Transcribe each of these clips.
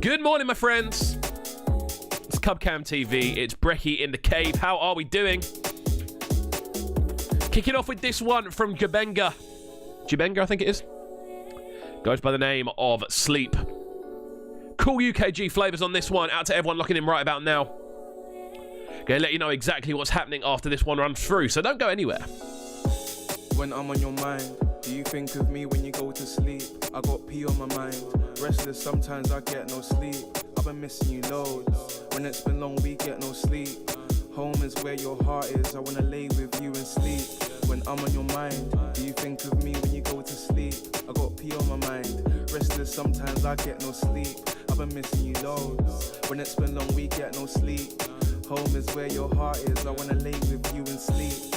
Good morning, my friends. It's Cubcam TV. It's Brekky in the Cave. How are we doing? Kicking off with this one from Jaqq. Jaqq, I think it is. Goes by the name of Sleep. Cool UKG flavours on this one. Out to everyone locking in right about now. Gonna let you know exactly what's happening after this one runs through, so don't go anywhere. When I'm on your mind, do you think of me when you go to sleep? I got pee on my mind. Restless, sometimes I get no sleep. I've been missing you loads. When it's been long, we get no sleep. Home is where your heart is. I wanna lay with you and sleep. When I'm on your mind, do you think of me when you go to sleep? I got pee on my mind. Restless, sometimes I get no sleep. I've been missing you loads. When it's been long, we get no sleep. Home is where your heart is. I wanna lay with you and sleep.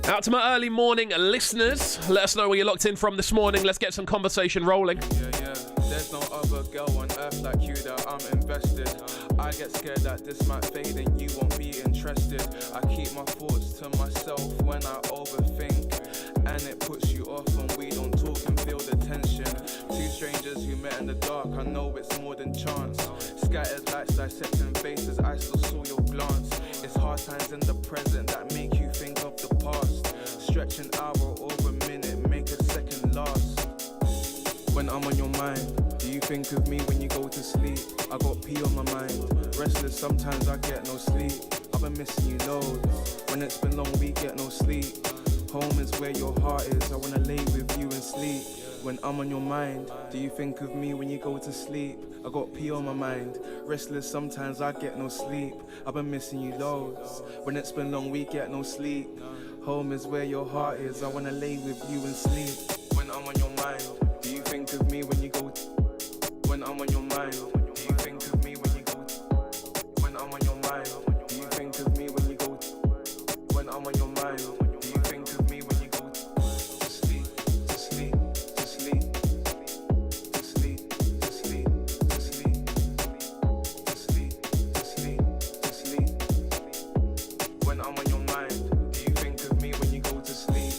Out to my early morning listeners, let us know where you're locked in from this morning. Let's get some conversation rolling. Yeah. There's no other girl on earth like you that I'm invested. I get scared that this might fade and you won't be interested. I keep my thoughts to myself when I overthink, and it puts you off when we don't talk and feel the tension. Two strangers who met in the dark, I know it's more than chance. Scattered lights dissecting faces, I still saw your glance. It's hard times in the present that make you think of the past. Stretch an hour over a minute, make a second last. When I'm on your mind, do you think of me when you go to sleep? I got pee on my mind. Restless, sometimes I get no sleep. I've been missing you loads. When it's been long, we get no sleep. Home is where your heart is. I wanna lay with you and sleep. When I'm on your mind, do you think of me when you go to sleep? I got pee on my mind. Restless, sometimes I get no sleep. I've been missing you loads. When it's been long, we get no sleep. Home is where your heart is. I wanna lay with you and sleep. When I'm on your mind, do you think of me when you go when I'm on your mind, do you think of me when you go when I'm on your mind, do you think of me when you go when I'm on your mind, do you think of me when you go to sleep, to sleep, to sleep, to sleep, to sleep, to sleep, to sleep, to sleep, to sleep. When I'm on your mind, do you think of me when you go to sleep?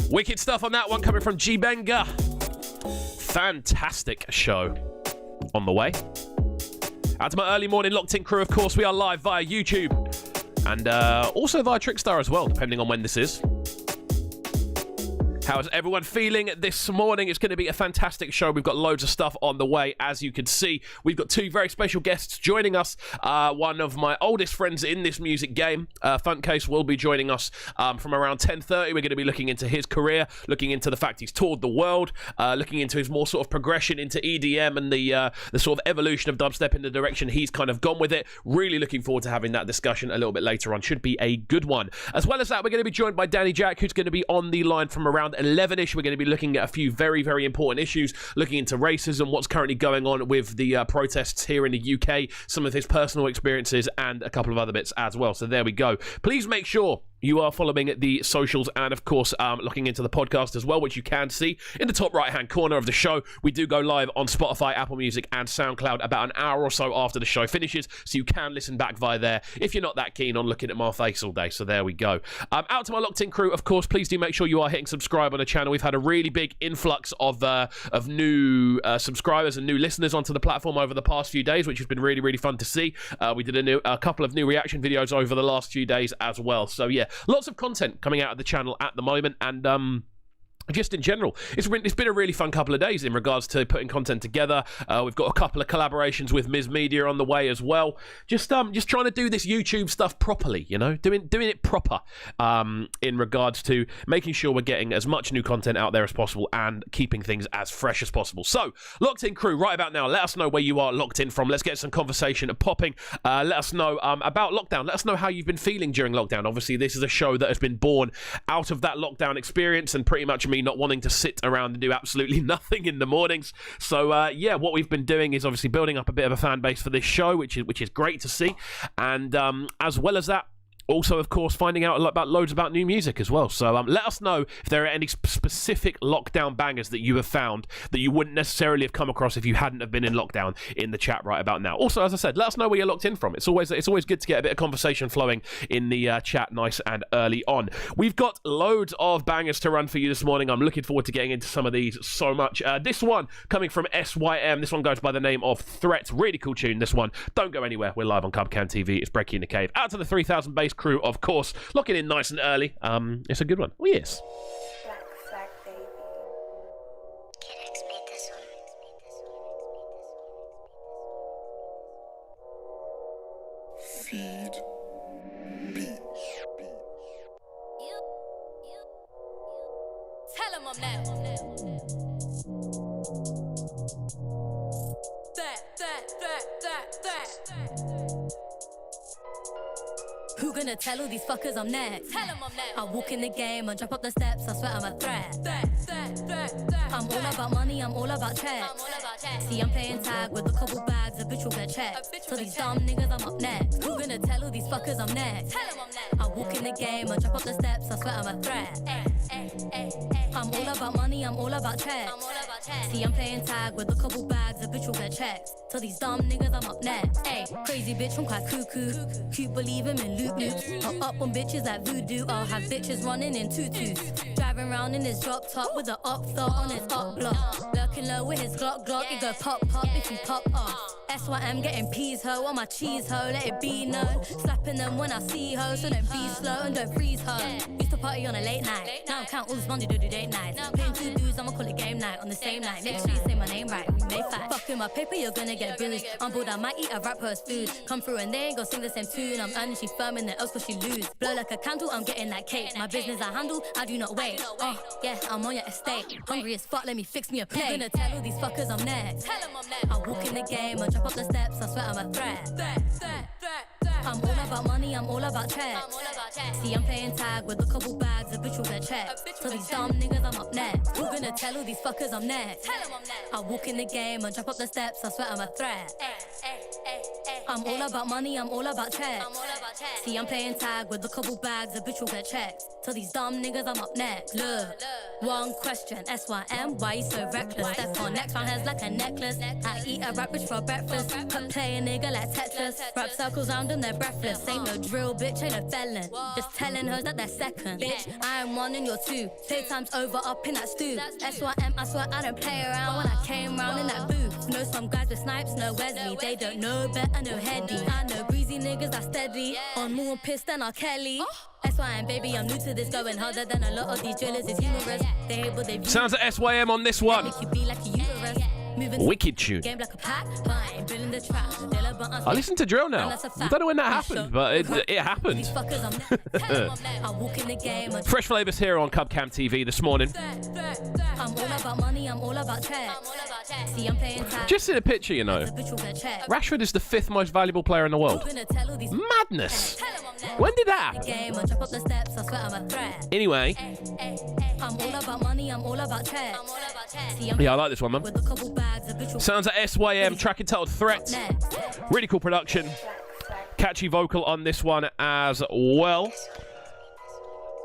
Wicked stuff on that one coming from Jaqq. Fantastic show on the way. Out to my early morning locked in crew, of course, we are live via YouTube and also via Trickstar as well, depending on when this is. How is everyone feeling this morning? It's going to be a fantastic show. We've got loads of stuff on the way, as you can see. We've got two very special guests joining us. One of my oldest friends in this music game, Funtcase, will be joining us from around 10:30. We're going to be looking into his career, looking into the fact he's toured the world, looking into his more sort of progression into EDM and the sort of evolution of dubstep in the direction he's kind of gone with it. Really looking forward to having that discussion a little bit later on. Should be a good one. As well as that, we're going to be joined by Jaqq, who's going to be on the line from around 11ish. We're going to be looking at a few very, very important issues, looking into racism, what's currently going on with the protests here in the UK, some of his personal experiences, and a couple of other bits as well. So there we go. Please make sure you are following the socials and, of course, looking into the podcast as well, which you can see in the top right-hand corner of the show. We do go live on Spotify, Apple Music, and SoundCloud about an hour or so after the show finishes, so you can listen back via there if you're not that keen on looking at my face all day. So there we go. Out to my locked-in crew, of course, please do make sure you are hitting subscribe on the channel. We've had a really big influx of new subscribers and new listeners onto the platform over the past few days, which has been really, really fun to see. We did a couple of new reaction videos over the last few days as well. So yeah, lots of content coming out of the channel at the moment, and just in general, it's been a really fun couple of days in regards to putting content together. We've got a couple of collaborations with Ms. Media on the way as well. Just trying to do this YouTube stuff properly, you know, doing it proper in regards to making sure we're getting as much new content out there as possible and keeping things as fresh as possible. So, locked in crew, right about now, let us know where you are locked in from. Let's get some conversation popping. Let us know about lockdown. Let us know how you've been feeling during lockdown. Obviously, this is a show that has been born out of that lockdown experience and pretty much me not wanting to sit around and do absolutely nothing in the mornings. So yeah, what we've been doing is obviously building up a bit of a fan base for this show, which is great to see. And as well as that, also, of course, finding out about loads about new music as well. So let us know if there are any specific lockdown bangers that you have found that you wouldn't necessarily have come across if you hadn't have been in lockdown in the chat right about now. Also, as I said, let us know where you're locked in from. It's always good to get a bit of conversation flowing in the chat nice and early on. We've got loads of bangers to run for you this morning. I'm looking forward to getting into some of these so much. This one coming from SYM. This one goes by the name of Threat. Really cool tune, this one. Don't go anywhere. We're live on Cubcam TV. It's Brekky In The Cave. Out to the 3000 base crew, of course, locking in nice and early. It's a good one. Oh yes. Feed beats. Tell him I'm that. Who gonna tell all these fuckers I'm next? Tell them I'm next. I walk in the game and jump up the steps, I swear I'm a threat. I'm all about money, I'm all about checks. See, I'm playing tag with a couple bags, a bitch will get checked. So these dumb niggas, I'm up next. Who gonna tell all these fuckers I'm next? Tell them I'm next. I walk in the game and jump up the steps, I swear I'm a threat. I'm all about money, I'm all about checks. See, I'm playing tag with a couple bags, a bitch will get checked. So these dumb niggas, I'm up next. Ay, crazy bitch, I'm quite cuckoo. Cute, believe him in loot loops. I'm up on bitches like voodoo. I'll have bitches running in tutus. Driving around in his drop top with the up thought on his up block. Lurking low with his Glock. It go pop if you pop off. SYM getting peas ho on my cheese ho, let it be known. Slapping them when I see ho, so don't be slow and don't freeze ho. Used to party on a late night, now I count all this Monday do date nights. Playing two dudes, I'ma call it game night on the same night. Make sure you say my name right, we may fight. Fucking my paper, you're gonna get bruised. I'm bored, I might eat a rapper's food. Come through and they ain't gon' sing the same tune. I'm earning, she firming the else cause she lose. Blow like a candle, I'm getting that cake. My business I handle, I do not wait. Yeah, I'm on your estate. Hungry as fuck, let me fix me a plate. I'm gonna tell all these fuckers I'm next. Tell them I'm next. I walk in the game, I jump up the steps, I swear I'm a threat. I'm all about money, I'm all about checks. See, I'm playing tag with a couple bags, a bitch will get checked. So these dumb niggas, I'm up next. Who gonna tell all these fuckers I'm next? I walk in the game and jump up the steps, I swear I'm a threat. I'm all about money, I'm all about checks. See, I'm playing tag with a couple bags, a bitch will get checked. So these dumb niggas, I'm up next. Look, one question, SYM, why you so reckless? Step on next, my hands like a necklace. I eat a rap bitch for breakfast. Put play a nigga like Tetris. Rap circles round them, they're breathless. Ain't no drill, bitch, ain't a felon. Just telling hoes that they're second. Bitch, I am one and you're two. Playtime's over, up in that stew. SYM, I swear I don't play around when I came round in that booth. Know some guys with snipes, no Wesley. They don't know better, no heady. I know breezy niggas that steady. On more piss than R. Kelly. SYM, baby, I'm new to this, going harder than a lot of these drillers. It's humorous. They hate what they view. Sounds like SYM on this one. Make you be like a uterus. Wicked tune. Game like a pack, I ain't building the trap. I listen to drill now. I don't know when that happened, but it happened. Fresh flavours here on Cubcam TV this morning. I'm all about money, I'm all about checks. See, I'm playing tag. Just in a picture, you know. Rashford is the 5th most valuable player in the world. Madness. When did that happen? Anyway. I'm all about money, I'm all about checks. Yeah, I like this one, man. Sounds like SYM, track entitled Threat. Really cool production. Catchy vocal on this one as well.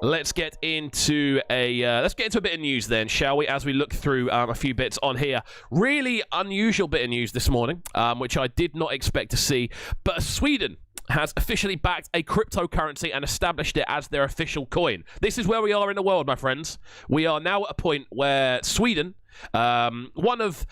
Let's get into a bit of news then, shall we? As we look through a few bits on here, really unusual bit of news this morning, which I did not expect to see. But Sweden has officially backed a cryptocurrency and established it as their official coin. This is where we are in the world, my friends. We are now at a point where Sweden, one of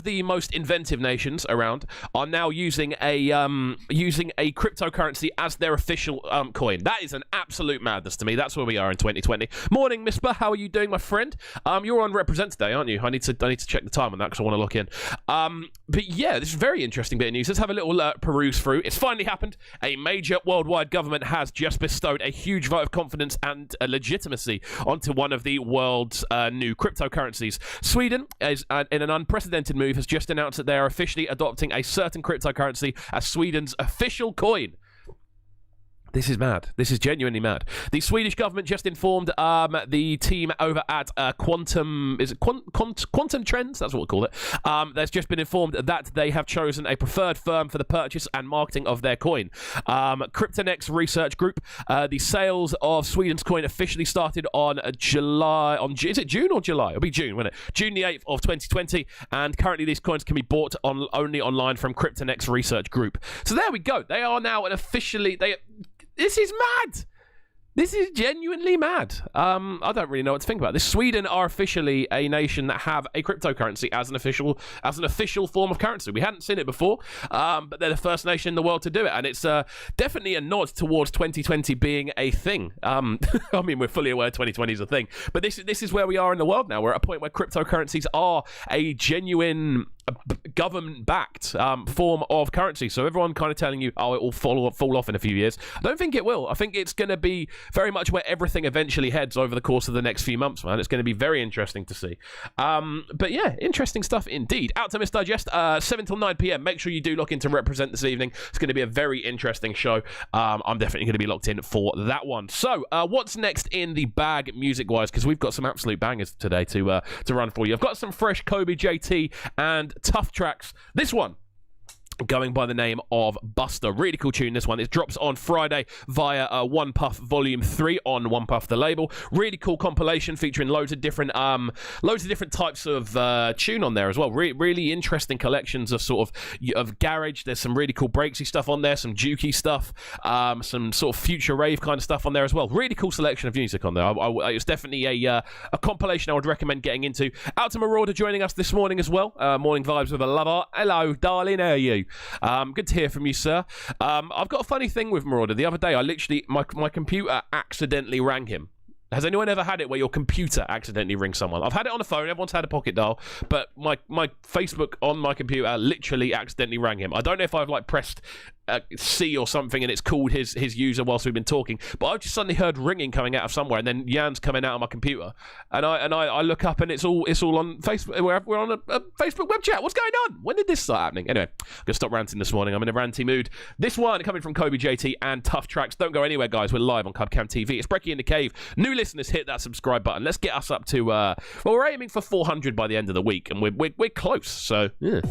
the most inventive nations around, are now using a cryptocurrency as their official coin. That is an absolute madness to me. That's where we are in 2020. Morning, Mispa. How are you doing, my friend? You're on Represent today, aren't you? I need to check the time on that because I want to look in. But yeah, this is a very interesting bit of news. Let's have a little peruse through. It's finally happened. A major worldwide government has just bestowed a huge vote of confidence and legitimacy onto one of the world's new cryptocurrencies. Sweden, is, in an unprecedented move, has just announced that they are officially adopting a certain cryptocurrency as Sweden's official coin. This is mad. This is genuinely mad. The Swedish government just informed the team over at Quantum Trends? That's what we call it. There's just been informed that they have chosen a preferred firm for the purchase and marketing of their coin. Cryptonex Research Group. The sales of Sweden's coin officially started on July. Is it June or July? It'll be June, won't it? June the 8th of 2020. And currently these coins can be bought only online from Cryptonex Research Group. So there we go. They are now officially. This is mad. This is genuinely mad. I don't really know what to think about this. Sweden are officially a nation that have a cryptocurrency as an official form of currency. We hadn't seen it before, but they're the first nation in the world to do it, and it's definitely a nod towards 2020 being a thing. I mean, we're fully aware 2020 is a thing, but this is where we are in the world now. We're at a point where cryptocurrencies are a genuine government-backed form of currency. So everyone kind of telling you, oh, it will fall off in a few years. I don't think it will. I think it's going to be very much where everything eventually heads over the course of the next few months, man. It's going to be very interesting to see. But yeah, interesting stuff indeed. Out to Miss Digest, 7 till 9 p.m. Make sure you do lock in to Represent this evening. It's going to be a very interesting show. I'm definitely going to be locked in for that one. So what's next in the bag music-wise? Because we've got some absolute bangers today to run for you. I've got some fresh Kobe JT and Tough tracks. This one going by the name of Buster. Really cool tune, this one. It drops on Friday via One Puff Volume 3 on One Puff the label. Really cool compilation featuring loads of different types of tune on there as well. Really interesting collections of sort of garage. There's some really cool breaksy stuff on there, some jukey stuff, some sort of future rave kind of stuff on there as well. Really cool selection of music on there. It's definitely a compilation I would recommend getting into. Out to Marauder joining us this morning as well. Morning vibes with a lover. Hello, darling, how are you? Good to hear from you, sir. I've got a funny thing with Marauder. The other day, I literally, my computer accidentally rang him. Has anyone ever had it where your computer accidentally rings someone? I've had it on a phone. Everyone's had a pocket dial. But my Facebook on my computer literally accidentally rang him. I don't know if I've pressed C or something and it's called his user whilst we've been talking. But I've just suddenly heard ringing coming out of somewhere, and then Jan's coming out of my computer. And I look up and it's all on Facebook. We're on a Facebook web chat. What's going on? When did this start happening? Anyway, I'm going to stop ranting this morning. I'm in a ranty mood. This one coming from Kobe JT and Tough Tracks. Don't go anywhere, guys. We're live on Cubcam TV. It's Brekky In The Cave. New listeners, hit that subscribe button. Let's get us up to well, we're aiming for 400 by the end of the week, and we're close. So yeah.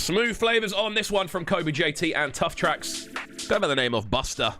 Smooth flavors on this one from Kobe JT and Tough Tracks. Go by the name of Buster.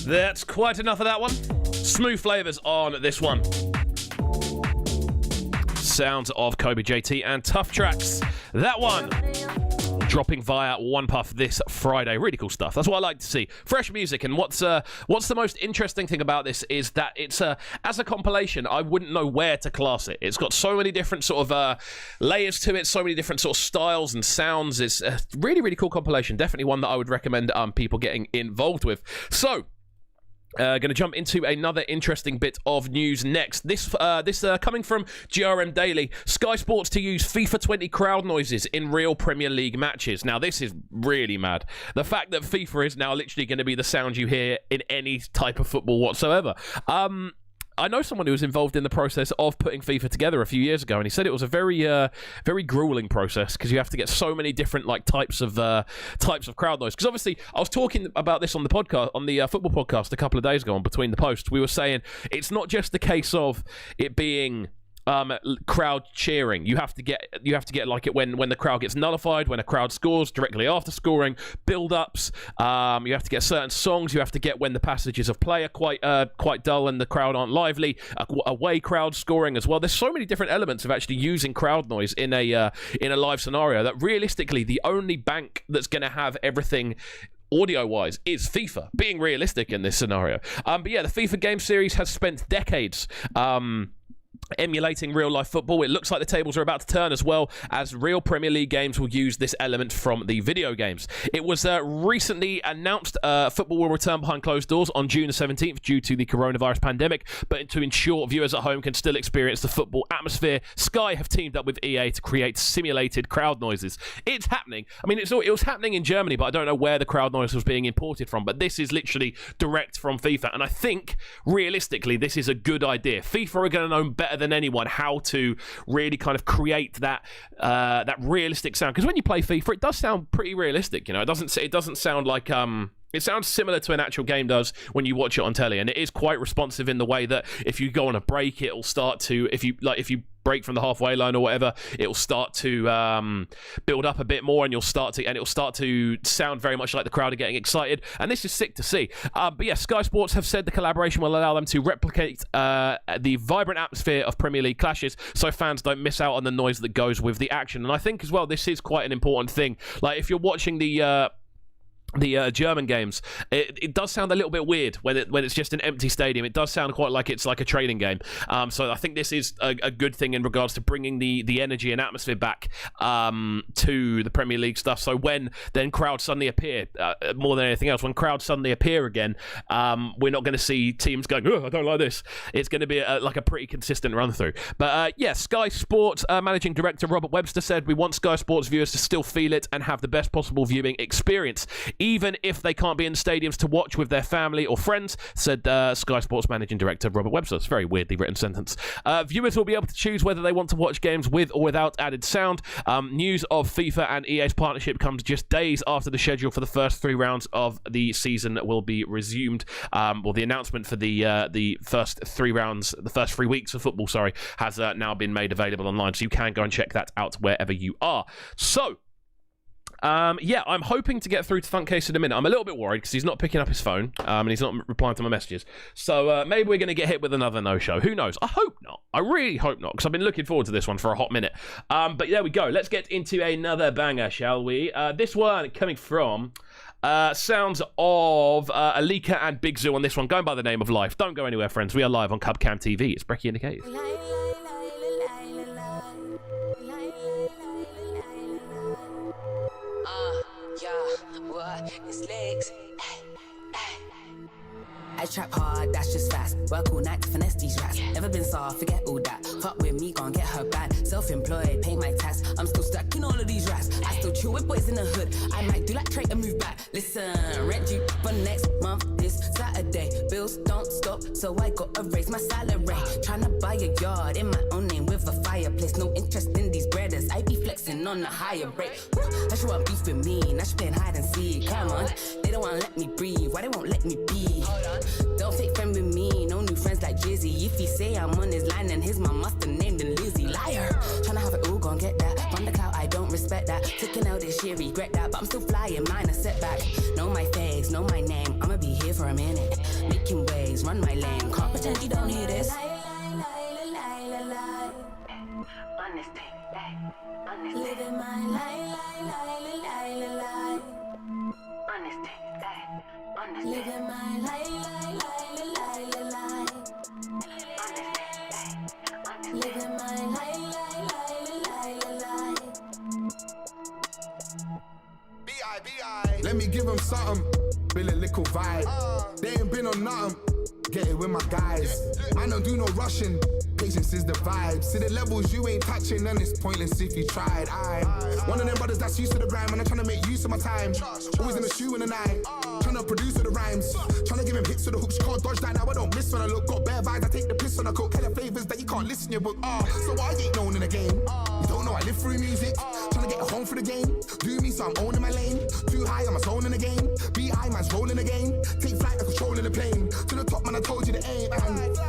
That's quite enough of that one. Smooth flavors on this one. Sounds of Kobe JT and Tough Tracks. That one dropping via One Puff this Friday. Really cool stuff. That's what I like to see. Fresh music. And what's the most interesting thing about this is that it's as a compilation, I wouldn't know where to class it. It's got so many different sort of layers to it, so many different sort of styles and sounds. It's a really, really cool compilation. Definitely one that I would recommend people getting involved with. So, going to jump into another interesting bit of news next. This coming from GRM Daily. Sky Sports to use FIFA 20 crowd noises in real Premier League matches. Now, this is really mad. The fact that FIFA is now literally going to be the sound you hear in any type of football whatsoever. I know someone who was involved in the process of putting FIFA together a few years ago, and he said it was a very, very grueling process because you have to get so many different types of crowd noise. Because obviously, I was talking about this on the podcast, on the football podcast a couple of days ago. On Between the Posts, we were saying it's not just the case of it being crowd cheering. You have to get like it when the crowd gets nullified, when a crowd scores directly after scoring, build-ups. You have to get certain songs. You have to get when the passages of play are quite dull and the crowd aren't lively. Away crowd scoring as well. There's so many different elements of actually using crowd noise in a live scenario that realistically the only bank that's going to have everything audio-wise is FIFA, being realistic in this scenario. But yeah, the FIFA game series has spent decades emulating real-life football. It looks like the tables are about to turn as well, as real Premier League games will use this element from the video games. It was recently announced football will return behind closed doors on June the 17th due to the coronavirus pandemic, but to ensure viewers at home can still experience the football atmosphere, Sky have teamed up with EA to create simulated crowd noises. It's happening. I mean, it was happening in Germany, but I don't know where the crowd noise was being imported from, but this is literally direct from FIFA, and I think, realistically, this is a good idea. FIFA are going to know better than anyone how to really kind of create that realistic sound, because when you play FIFA, it does sound pretty realistic. You know, it doesn't sound like it sounds similar to an actual game does when you watch it on telly, and it is quite responsive in the way that if you go on a break, it'll start to, if you break from the halfway line or whatever, it'll start to build up a bit more, and it'll start to sound very much like the crowd are getting excited, and this is sick to see. But yeah, Sky Sports have said the collaboration will allow them to replicate the vibrant atmosphere of Premier League clashes, so fans don't miss out on the noise that goes with the action. And I think as well, this is quite an important thing. Like, if you're watching the German games, it does sound a little bit weird when it's just an empty stadium. It does sound quite like it's like a training game. So I think this is a good thing in regards to bringing the energy and atmosphere back to the Premier League stuff. So when then crowds suddenly appear, more than anything else, when crowds suddenly appear again, we're not going to see teams going, oh, I don't like this. It's going to be like a pretty consistent run through. But yeah, Sky Sports Managing Director Robert Webster said, we want Sky Sports viewers to still feel it and have the best possible viewing experience. even if they can't be in stadiums to watch with their family or friends, said Sky Sports Managing Director Robert Webster. It's a very weirdly written sentence. Viewers will be able to choose whether they want to watch games with or without added sound. News of FIFA and EA's partnership comes just days after the schedule for the first 3 rounds of the season will be resumed. The announcement for the first 3 rounds, the first 3 weeks of football, has now been made available online, so you can go and check that out wherever you are. So, I'm hoping to get through to Funtcase in a minute. I'm a little bit worried because he's not picking up his phone and he's not replying to my messages. So maybe we're going to get hit with another no-show. Who knows? I hope not. I really hope not, because I've been looking forward to this one for a hot minute. But there we go. Let's get into another banger, shall we? This one coming from sounds of Alika and Big Zoo on this one, going by the name of Life. Don't go anywhere, friends. We are live on Cubcam TV. It's Brekky In The Cave. It's legs. I trap hard, that's just fast. Work all night to finesse these rats. Never been soft, forget all that. Fuck with me, gon' get her back. Self-employed, pay my tax. I'm still stuck in all of these rats. I still chill with boys in the hood. I might do like Trey and move back. Listen, rent due for next month, this Saturday. Bills don't stop, so I gotta raise my salary. Tryna buy a yard in my own name with a fireplace. No interest in these breaders. I be flexing on a higher rate. That should want beef with me. Now she playing hide and seek. Come on, they don't wanna let me breathe. Why they won't let me be? Hold on. Don't fake friend with me, no new friends like Jizzy. If he say I'm on his line, then his mom must have named him Lizzie. Liar, tryna have it all, gon' get that. From the cloud, I don't respect that. Taking out this year, regret that. But I'm still flying, mine a setback. Know my face, know my name. I'ma be here for a minute. Making waves, run my lane. Can't pretend you don't hear this. Living my life. Living my life. Living my life. B.I. Let me give them something, build a little vibe. They ain't been on nothing, get it with my guys. I don't do no rushing, patience is the vibe. See the levels you ain't touching, and it's pointless if you tried. I'm one of them brothers that's used to the grind, and I'm trying to make use of my time. Always in the shoe in the night, trying to produce with the rhymes, trying to give him hits with the hooks. Can't dodge that now, I don't miss when I look. Got bare vibes, I take the piss when I cook. Kind of flavors that you can't listen your book. So I ain't known in the game. You don't know I live through music, trying to get home for the game. Do me so I'm owning my lane. Too high, I'm a soul in the game. B.I. man's rolling the game. Take flight, I'm controlling the plane. To the top, man, I told you the aim.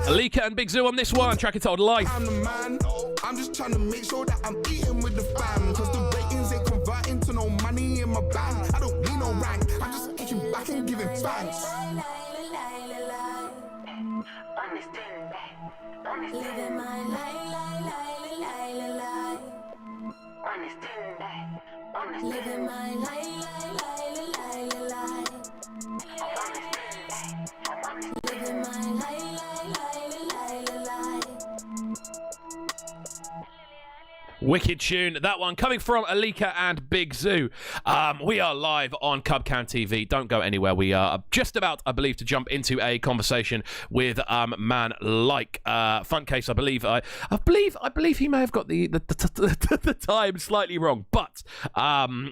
Alika and Big Zoo on this one, track entitled Life. I'm the man, I'm just trying to make sure that I'm eating with the fam. Cause the ratings ain't converting to no money in my bank. I don't need no rank, I'm just kicking back and giving thanks. Living my life. Living my life. Living my life. Wicked tune, that one coming from Alika and Big Zoo. We are live on Cubcam TV. Don't go anywhere. We are just about, I believe, to jump into a conversation with man like Funtcase. I believe he may have got the time slightly wrong, but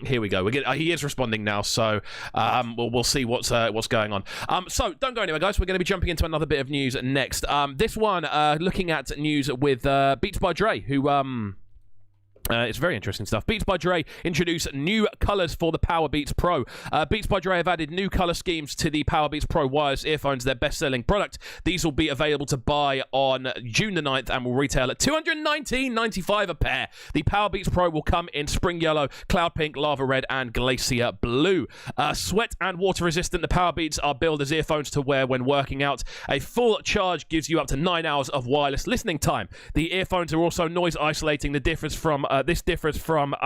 here we go. He is responding now, so we'll see what's going on. So don't go anywhere, guys. We're going to be jumping into another bit of news next. This one, looking at news with Beats by Dre, who it's very interesting stuff. Beats by Dre introduce new colours for the Powerbeats Pro. Beats by Dre have added new colour schemes to the Powerbeats Pro wireless earphones, their best-selling product. These will be available to buy on June the 9th and will retail at $219.95 a pair. The Powerbeats Pro will come in spring yellow, cloud pink, lava red, and glacier blue. Sweat and water resistant, the Powerbeats are billed as earphones to wear when working out. A full charge gives you up to 9 hours of wireless listening time. The earphones are also noise isolating. This differs from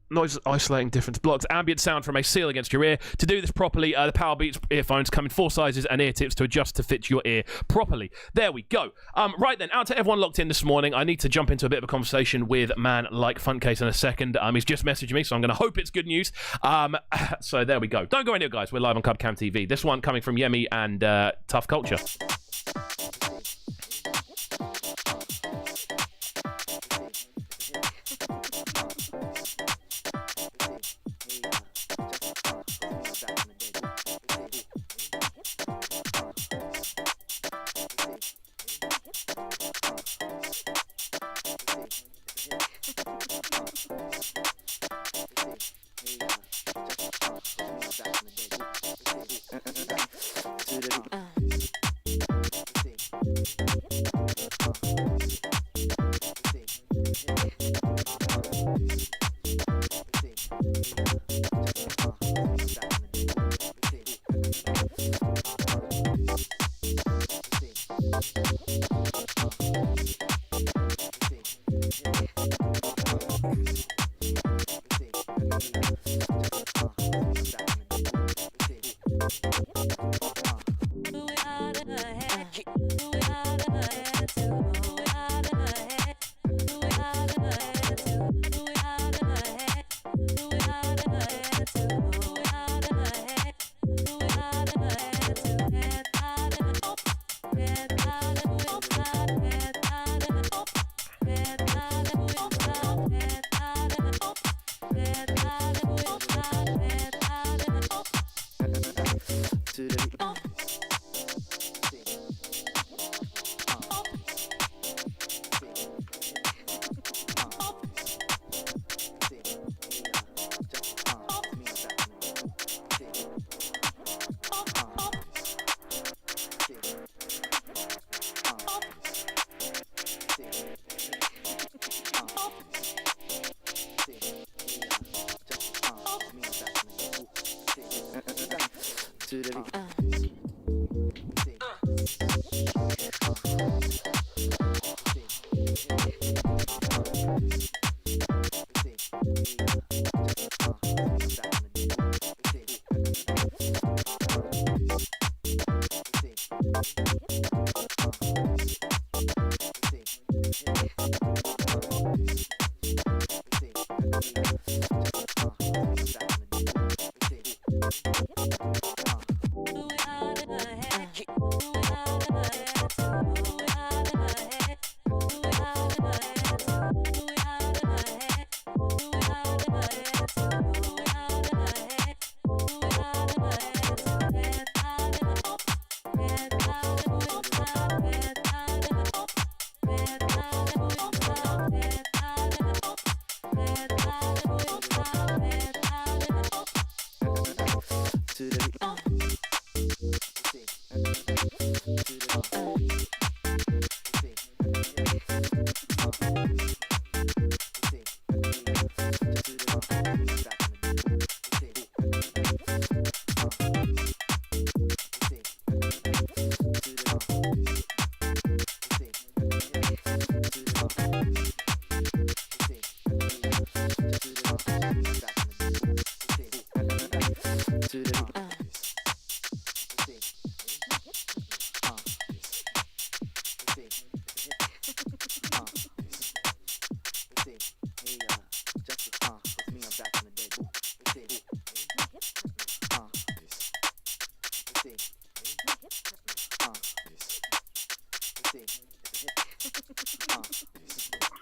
noise isolating difference blocks ambient sound from a seal against your ear. To do this properly, the Powerbeats earphones come in 4 sizes and ear tips to adjust to fit your ear properly. There we go. Right then, out to everyone locked in this morning. I need to jump into a bit of a conversation with man like Funtcase in a second. He's just messaged me, so I'm going to hope it's good news. So there we go. Don't go anywhere, guys. We're live on Cubcam TV. This one coming from Yemi and Tough Culture.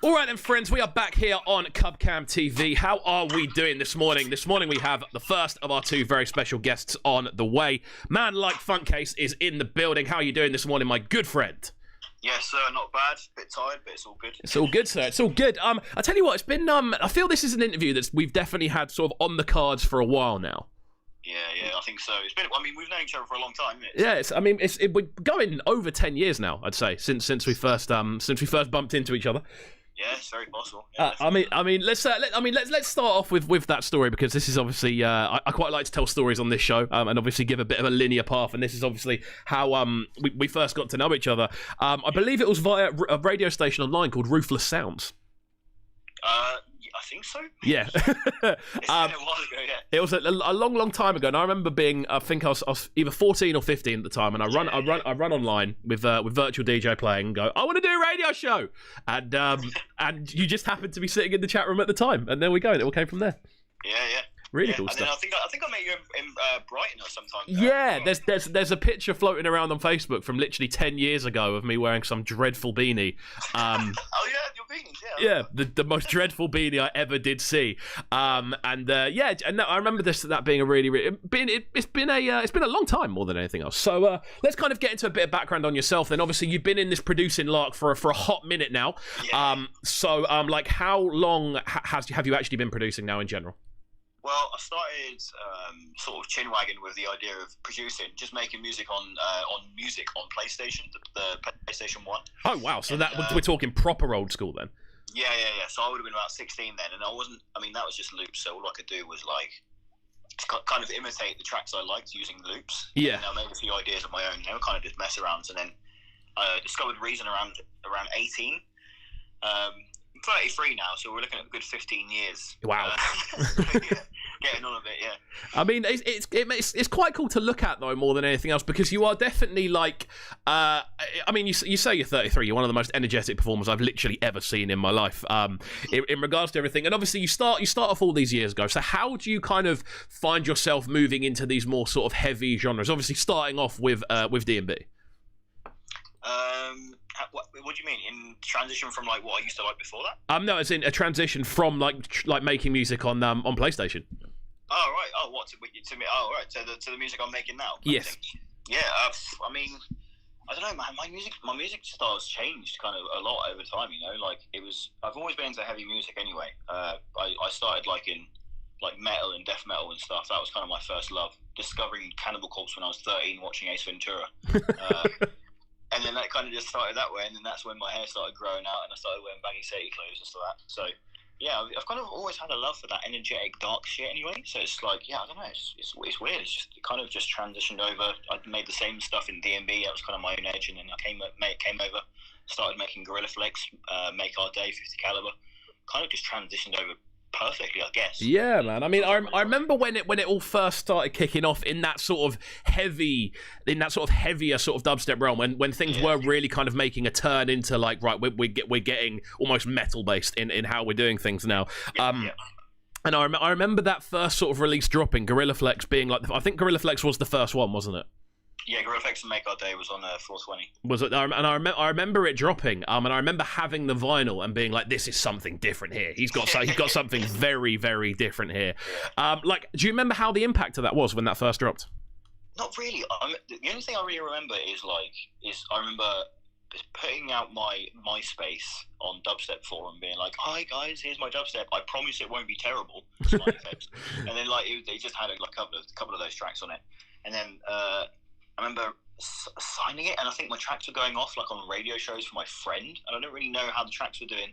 All right then, friends, we are back here on Cubcam TV. How are we doing this morning? This morning we have the first of our two very special guests on the way. Man like Funtcase is in the building. How are you doing this morning, my good friend? Yes, sir, not bad. Bit tired, but it's all good. It's all good, sir. It's all good. I tell you what, it's been. I feel this is an interview that we've definitely had sort of on the cards for a while now. Yeah, I think so. It's been. I mean, we've known each other for a long time, isn't it? Yeah, we're going over 10 years now. I'd say since we first bumped into each other. Yeah, it's very possible. Yeah, let's start off with that story, because this is obviously I quite like to tell stories on this show, and obviously give a bit of a linear path, and this is obviously how we first got to know each other. I believe it was via a radio station online called Ruthless Sounds. I think so. Yeah. It's been a while ago, yeah. It was a long time ago, and I remember being, I think I was either 14 or 15 at the time, and I run online with virtual DJ playing and go, I want to do a radio show, and you just happened to be sitting in the chat room at the time, and there we go. It all came from there. Yeah. Really cool and stuff. Then I think I met you in Brighton or sometime. Yeah, there's a picture floating around on Facebook from literally 10 years ago of me wearing some dreadful beanie. Oh yeah, your beanies, yeah. Yeah, the most dreadful beanie I ever did see. And I remember that being a really it's been a long time more than anything else. So let's kind of get into a bit of background on yourself. Then obviously you've been in this producing lark for a hot minute now. Yeah. Like how long have you actually been producing now in general? Well, I started sort of chinwagging with the idea of producing, just making music on PlayStation, the PlayStation 1. Oh wow! So we're talking proper old school then. Yeah. So I would have been about 16 then, and I wasn't. I mean, that was just loops. So all I could do was like kind of imitate the tracks I liked using loops. Yeah. And I made a few ideas of my own. They were kind of just mess arounds, and then I discovered Reason around 18. I'm 33 now, so we're looking at a good 15 years. Wow. Getting on a bit, yeah. I mean, it's quite cool to look at, though, more than anything else, because you are definitely like, I mean, you say you're 33, you're one of the most energetic performers I've literally ever seen in my life, in regards to everything. And obviously you start off all these years ago, so how do you kind of find yourself moving into these more sort of heavy genres? Obviously starting off with D&B. What do you mean? In transition from like what I used to like before that? No, it's in a transition from like making music on PlayStation. Oh right. Oh, what to me? Oh right. To the music I'm making now. Yes. Yeah. I mean, I don't know, man. My music style's changed kind of a lot over time. You know, like I've always been into heavy music anyway. I started liking like metal and death metal and stuff. That was kind of my first love. Discovering Cannibal Corpse when I was 13, watching Ace Ventura. And then that kind of just started that way, and then that's when my hair started growing out, and I started wearing baggy city clothes and stuff like that. So, yeah, I've kind of always had a love for that energetic, dark shit anyway. So it's like, yeah, I don't know, it's weird. It kind of just transitioned over. I made the same stuff in D&B. That was kind of my own edge, and then I came over, started making Gorilla Flex, Make Our Day, 50 Caliber. Kind of just transitioned over perfectly, I guess. Yeah, man. I mean, I remember when it all first started kicking off in that sort of heavier sort of dubstep realm, when things were really kind of making a turn into like, right, we're getting almost metal based in how we're doing things now. And I remember that first sort of release dropping, Gorilla Flex being like, I think Gorilla Flex was the first one, wasn't it? Yeah, Gorilla Flex and Make Our Day was on 420. Was it? And I remember it dropping. And I remember having the vinyl and being like, "This is something different here. He's got something very, very different here." Like, do you remember how the impact of that was when that first dropped? Not really. The only thing I really remember is I remember putting out my MySpace on Dubstep forum, being like, "Hi guys, here's my dubstep. I promise it won't be terrible." And then like it just had a couple of those tracks on it, and then. I remember signing it, and I think my tracks were going off like on radio shows for my friend, and I don't really know how the tracks were doing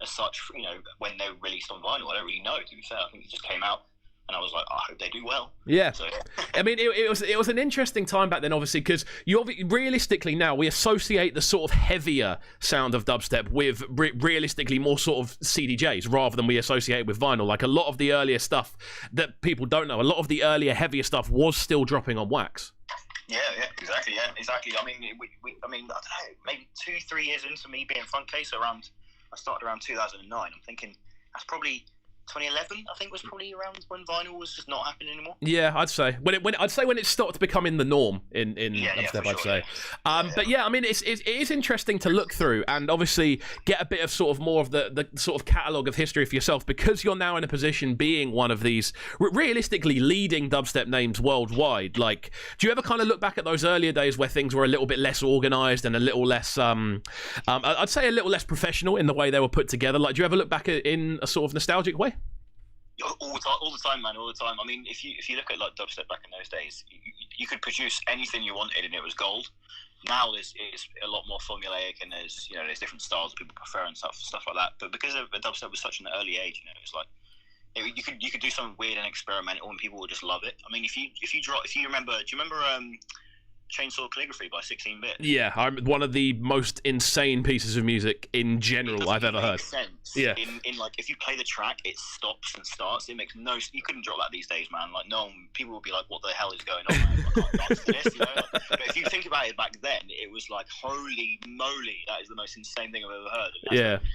as such, you know, when they were released on vinyl. I don't really know, to be fair. I think it just came out, and I was like, I hope they do well. Yeah. So. I mean, it was an interesting time back then, obviously, because realistically now we associate the sort of heavier sound of dubstep with realistically more sort of CDJs rather than we associate with vinyl. Like a lot of the earlier stuff that people don't know, a lot of the earlier heavier stuff was still dropping on wax. Yeah, exactly. I mean, I don't know, maybe 2-3 years into me being Funtcase, I started around 2009. I'm thinking that's probably 2011. I think was probably around when vinyl was just not happening anymore. Yeah, I'd say when it stopped becoming the norm in dubstep, I'd say. But yeah, I mean, it is interesting to look through and obviously get a bit of sort of more of the sort of catalogue of history for yourself, because you're now in a position being one of these realistically leading dubstep names worldwide. Like, do you ever kind of look back at those earlier days where things were a little bit less organised and a little less, I'd say a little less professional in the way they were put together? Like, do you ever look back in a sort of nostalgic way? All the time, man. All the time. I mean, if you look at like dubstep back in those days, you could produce anything you wanted and it was gold. Now it's a lot more formulaic, and there's different styles people prefer and stuff like that. But because of dubstep was such an early age, it's like you could do something weird and experimental, and people would just love it. I mean, do you remember Chainsaw Calligraphy by 16-Bit? Yeah, one of the most insane pieces of music in general I've ever heard. Sense. Yeah. In like, if you play the track, it stops and starts. It makes no. You couldn't drop that these days, man. Like, no, people would be like, "What the hell is going on?" Man? I can't dance to this, But if you think about it, back then, it was like, "Holy moly, that is the most insane thing I've ever heard."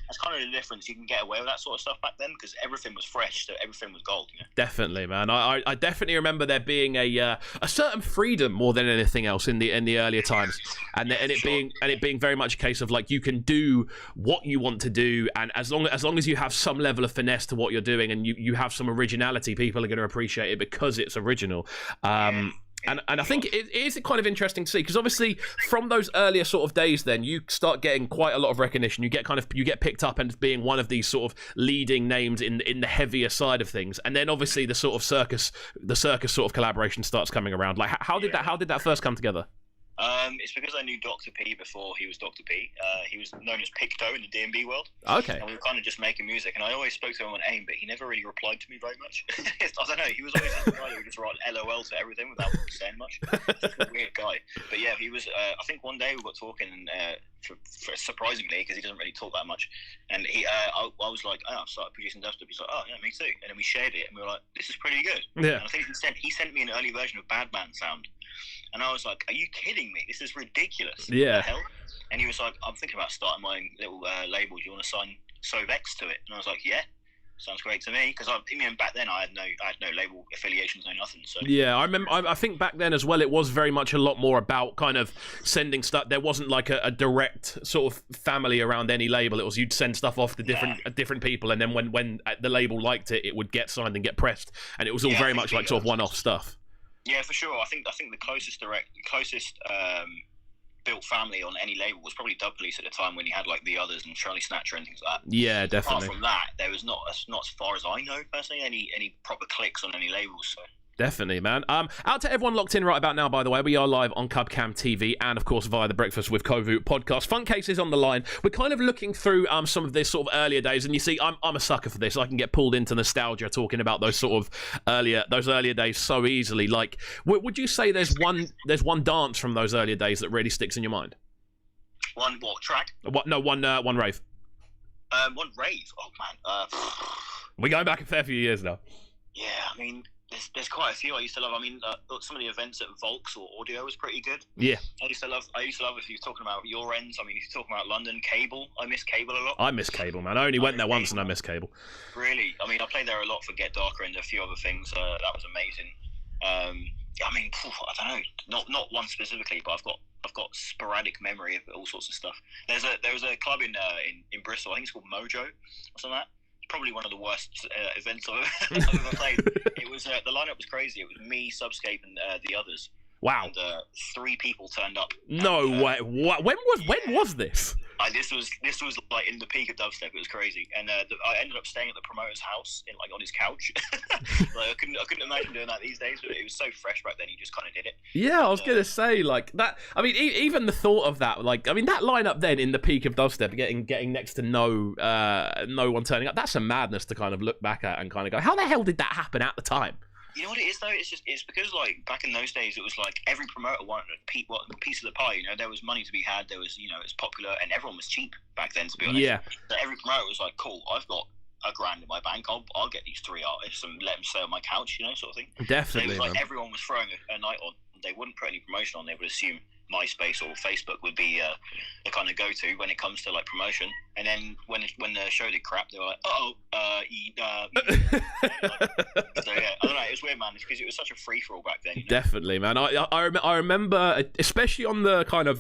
That's kind of the difference. You can get away with that sort of stuff back then because everything was fresh, so everything was gold. Definitely, man. I definitely remember there being a certain freedom more than anything else in the earlier times, and it being very much a case of like, you can do what you want to do, and as long as you have some level of finesse to what you're doing and you have some originality, people are going to appreciate it because it's original. And I think it is kind of interesting to see, because obviously from those earlier sort of days, then you start getting quite a lot of recognition. You get picked up and being one of these sort of leading names in the heavier side of things, and then obviously the circus sort of collaboration starts coming around. Like, how did that first come together? It's because I knew Dr. P before he was Dr. P. He was known as Picto in the D&B world. Okay. And we were kind of just making music, and I always spoke to him on AIM, but he never really replied to me very much. I don't know, he was always just a guy who would just write LOL to everything without saying much. Just a weird guy. But yeah, he was, I think one day we got talking, surprisingly, because he doesn't really talk that much, and I was like, oh, I've started producing dubstep. He's like, oh yeah, me too. And then we shared it, and we were like, this is pretty good. Yeah. And I think he sent me an early version of Badman Sound. And I was like, are you kidding me? This is ridiculous. Yeah. What the hell? And he was like, I'm thinking about starting my own little label. Do you want to sign Sovex to it? And I was like, yeah, sounds great to me. Because back then I had no label affiliations, no nothing. So yeah, I remember. I think back then as well, it was very much a lot more about kind of sending stuff. There wasn't like a direct sort of family around any label. It was you'd send stuff off to different people, and then when the label liked it, it would get signed and get pressed, and it was all very much like sort of one-off stuff. Yeah, for sure. I think the closest built family on any label was probably Dub Police at the time, when you had like The Others and Charlie Snatcher and things like that. Yeah, definitely. Apart from that, there was not as far as I know personally any proper clicks on any labels. So. Definitely, man. Out to everyone locked in right about now, by the way. We are live on Cubcam TV and, of course, via the Breakfast with KXVU podcast. Funtcase is on the line. We're kind of looking through some of this sort of earlier days, and you see, I'm a sucker for this. I can get pulled into nostalgia talking about those sort of earlier days so easily. Like, would you say there's one dance from those earlier days that really sticks in your mind? One what track? One rave. One rave. Oh man, we're going back a fair few years now. Yeah, I mean. There's quite a few I used to love. I mean, some of the events at Volks or Audio was pretty good. Yeah. I used to love if you were talking about your ends. I mean, if you're talking about London, Cable. I miss Cable a lot. I miss Cable, man. I only went there once and I miss Cable. Really? I mean, I played there a lot for Get Darker and a few other things. That was amazing. I mean, I don't know. Not one specifically, but I've got sporadic memory of all sorts of stuff. There was a club in Bristol. I think it's called Mojo or something like that. Probably one of the worst events I've ever played. It was the lineup was crazy. It was me, Subscape, and The Others. Wow! And 3 people turned up. No way! What? When was this? This was like in the peak of dubstep. It was crazy, and I ended up staying at the promoter's house on his couch. Like, I couldn't imagine doing that these days, but it was so fresh back then. You just kind of did it. Yeah, I was gonna say like that. I mean, even the thought of that, like, I mean, that lineup then in the peak of dubstep, getting next to no one turning up. That's a madness to kind of look back at and kind of go, how the hell did that happen at the time? You know what it is though? It's because like back in those days, it was like every promoter wanted a piece of the pie. You know, there was money to be had. There was, it was popular, and everyone was cheap back then. To be honest, yeah. So every promoter was like, "Cool, I've got $1,000 in my bank. I'll get these 3 artists and let them stay on my couch." Sort of thing. Definitely. So it was like everyone was throwing a night on. They wouldn't put any promotion on. They would assume MySpace or Facebook would be the kind of go-to when it comes to like promotion. And then when the show did crap, they were like, so yeah, I don't know. It was weird, man. It's because it was such a free-for-all back then. Definitely, man. I remember, especially on the kind of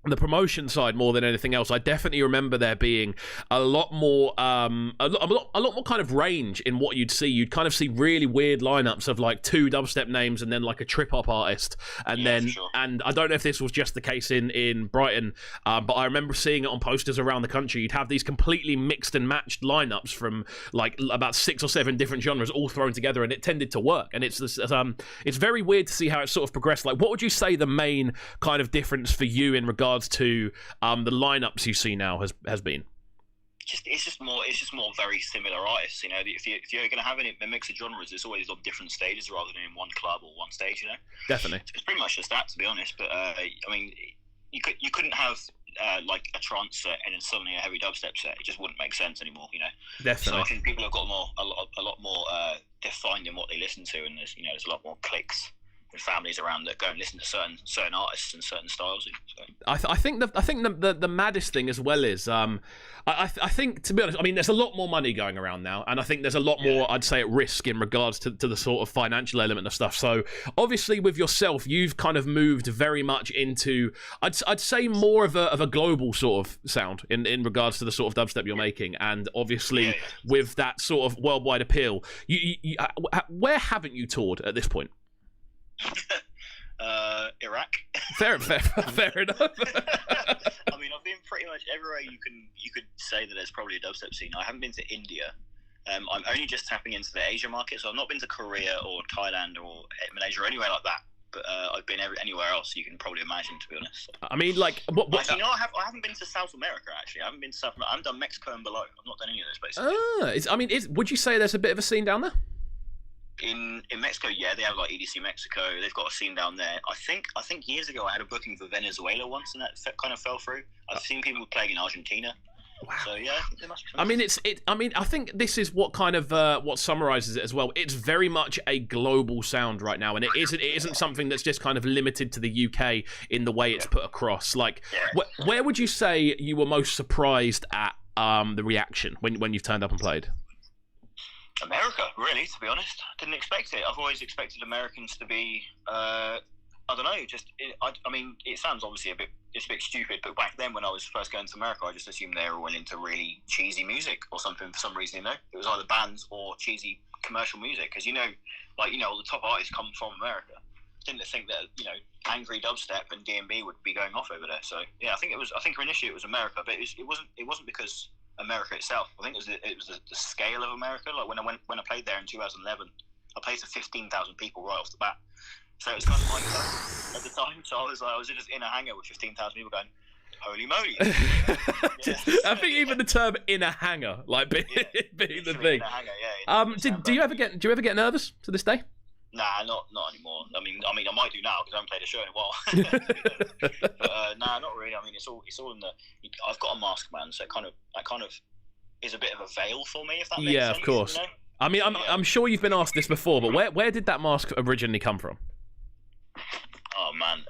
the promotion side more than anything else, I definitely remember there being a lot more kind of range in what you'd see. You'd kind of see really weird lineups of like 2 dubstep names and then like a trip hop artist, and and I don't know if this was just the case in Brighton, but I remember seeing it on posters around the country. You'd have these completely mixed and matched lineups from like about 6 or 7 different genres all thrown together, and it tended to work. And it's very weird to see how it sort of progressed. Like, what would you say the main kind of difference for you in regards to the lineups you see now has been? It's just more very similar artists. If you're going to have a mix of genres, it's always on different stages rather than in one club or one stage. Definitely. It's pretty much just that, to be honest. But I mean, you couldn't have like a trance set and then suddenly a heavy dubstep set. It just wouldn't make sense anymore. Definitely. So I think people have got a lot more defined in what they listen to, and there's a lot more clicks. Families around that go and listen to certain artists and certain styles. So. I think the maddest thing as well is I think, to be honest, I mean, there's a lot more money going around now, and I think there's a lot more, I'd say, at risk in regards to the sort of financial element of stuff. So obviously with yourself, you've kind of moved very much into, I'd say, more of a global sort of sound in regards to the sort of dubstep you're making, and obviously with that sort of worldwide appeal, you where haven't you toured at this point? Iraq. Fair enough. I mean, I've been pretty much everywhere you could say that there's probably a dubstep scene. I haven't been to India. I'm only just tapping into the Asia market, so I've not been to Korea or Thailand or Malaysia or anywhere like that. but I've been anywhere else you can probably imagine, to be honest. I mean, like, what? Actually, no, I haven't been to South America. Actually, I haven't been to South America. I haven't done Mexico and below. I've not done any of those places. Would you say there's a bit of a scene down there? In Mexico, yeah, they have like EDC Mexico. They've got a scene down there. I think years ago I had a booking for Venezuela once, and that kind of fell through. I've seen people playing in Argentina. Wow. So yeah, there must be some. I think this is what kind of what summarizes it as well. It's very much a global sound right now, and it isn't something that's just kind of limited to the UK in the way it's put across. Like, where would you say you were most surprised at the reaction when you've turned up and played? America, really, to be honest. Didn't expect it. I've always expected Americans to be, I don't know, I mean, it sounds obviously a bit stupid, but back then when I was first going to America, I just assumed they were all into really cheesy music or something for some reason, you know? It was either bands or cheesy commercial music, because, all the top artists come from America. Didn't think that, angry dubstep and D&B would be going off over there. So, yeah, I think initially it was America, but it wasn't because America itself. I think it was the scale of America. Like when I played there in 2011, I played to 15,000 people right off the bat. So it was kind of like that at the time. So I was just in a hangar with 15,000 people going, holy moly. I think even the term "in a hangar" like being the thing. In a hangar, do you ever get nervous to this day? Nah, not anymore. I mean, I might do now because I haven't played a show in a while. But nah, not really. I mean, it's all in the. I've got a mask, man, so that kind of is a bit of a veil for me, if that makes sense. Yeah, of course. I mean, I'm sure you've been asked this before, but where did that mask originally come from? Oh man,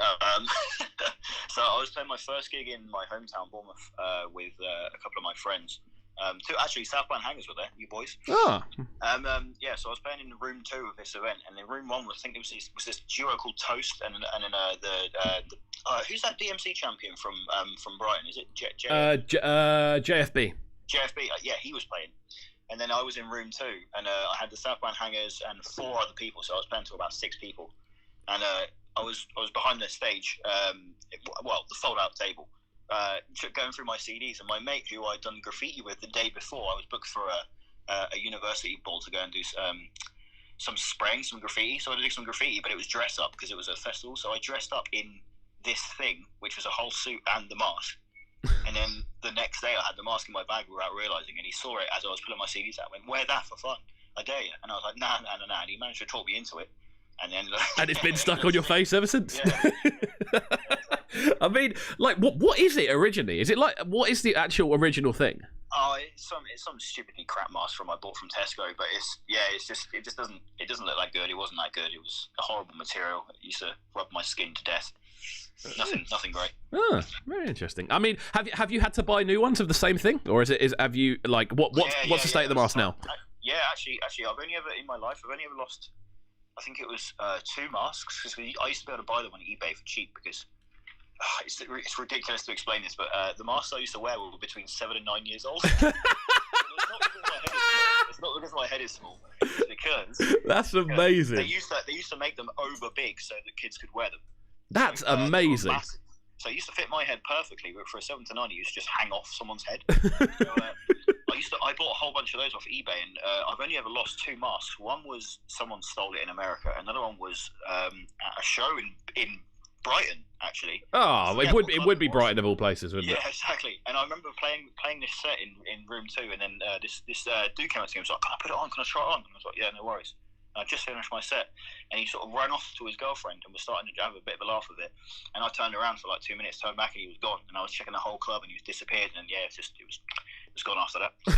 so I was playing my first gig in my hometown, Bournemouth, with a couple of my friends. Actually, Southbound Hangers were there, you boys. Oh. Yeah, so I was playing in room 2 of this event, and in room 1 I think it was this duo called Toast, and then who's that DMC champion from Brighton? Is it JFB? JFB, yeah, he was playing. And then I was in room 2, and I had the Southbound Hangers and 4 other people, so I was playing to about 6 people. And I was behind the stage, the fold-out table, going through my CDs, and my mate who I'd done graffiti with the day before, I was booked for a university ball to go and do some spraying, some graffiti. So I did some graffiti, but it was dress up because it was a festival. So I dressed up in this thing, which was a whole suit and the mask. And then the next day I had the mask in my bag without realising, and he saw it as I was pulling my CDs out. Went, wear that for fun, I dare you. And I was like, nah. And he managed to talk me into it. And then, and it's been stuck on your face ever since. Yeah. I mean, like, what is it originally? Is it like, what is the actual original thing? Oh, it's some stupidly crap mask I bought from Tesco, but it doesn't look that good. It wasn't that good. It was a horrible material. It used to rub my skin to death. Nothing great. Oh, very interesting. I mean, have you had to buy new ones of the same thing, or have you like what's the state of the mask now? Yeah, actually, I've only ever lost. I think it was 2 masks, because I used to be able to buy them on eBay for cheap, because it's ridiculous to explain this, but the masks I used to wear were between 7 and 9 years old. It's not because my head is small. It's because that's amazing. They used to make them over big so that kids could wear them. That's amazing. So it used to fit my head perfectly, but for a 7 to 9, it used to just hang off someone's head. So, I bought a whole bunch of those off eBay, and I've only ever lost 2 masks. One was someone stole it in America. Another one was at a show in Brighton, actually. Oh, it would be Brighton of all places, wouldn't it? Yeah, exactly. And I remember playing this set in room 2, and then this dude came up to me and was like, "Can I put it on? Can I try it on?" And I was like, "Yeah, no worries." And I just finished my set, and he sort of ran off to his girlfriend and was starting to have a bit of a laugh with it. And I turned around for like 2 minutes, turned back, and he was gone. And I was checking the whole club, and he was disappeared. And yeah, it was gone after that. So,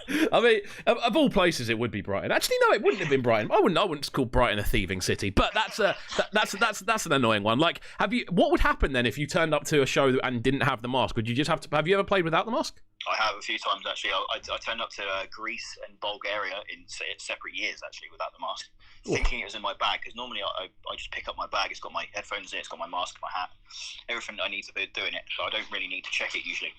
yeah. I mean, of all places, it would be Brighton. Actually, no, it wouldn't have been Brighton. I wouldn't call Brighton a thieving city. But that's an annoying one. Like, what would happen then if you turned up to a show and didn't have the mask? Would you just have to? Have you ever played without the mask? I have a few times actually. I turned up to Greece and Bulgaria in separate years actually without the mask, thinking it was in my bag, because normally I just pick up my bag. It's got my headphones in, it's got my mask, my hat, everything I need to be doing it. So I don't really need to check it usually.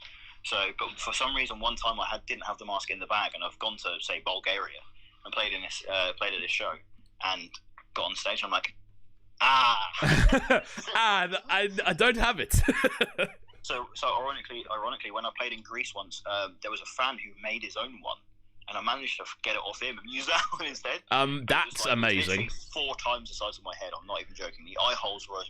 So, but for some reason, one time I didn't have the mask in the bag, and I've gone to say Bulgaria and played at this show and got on stage. And I'm like, I don't have it. So ironically, when I played in Greece once, there was a fan who made his own one, and I managed to get it off him and use that one instead. That's amazing. 4 times the size of my head. I'm not even joking. The eye holes were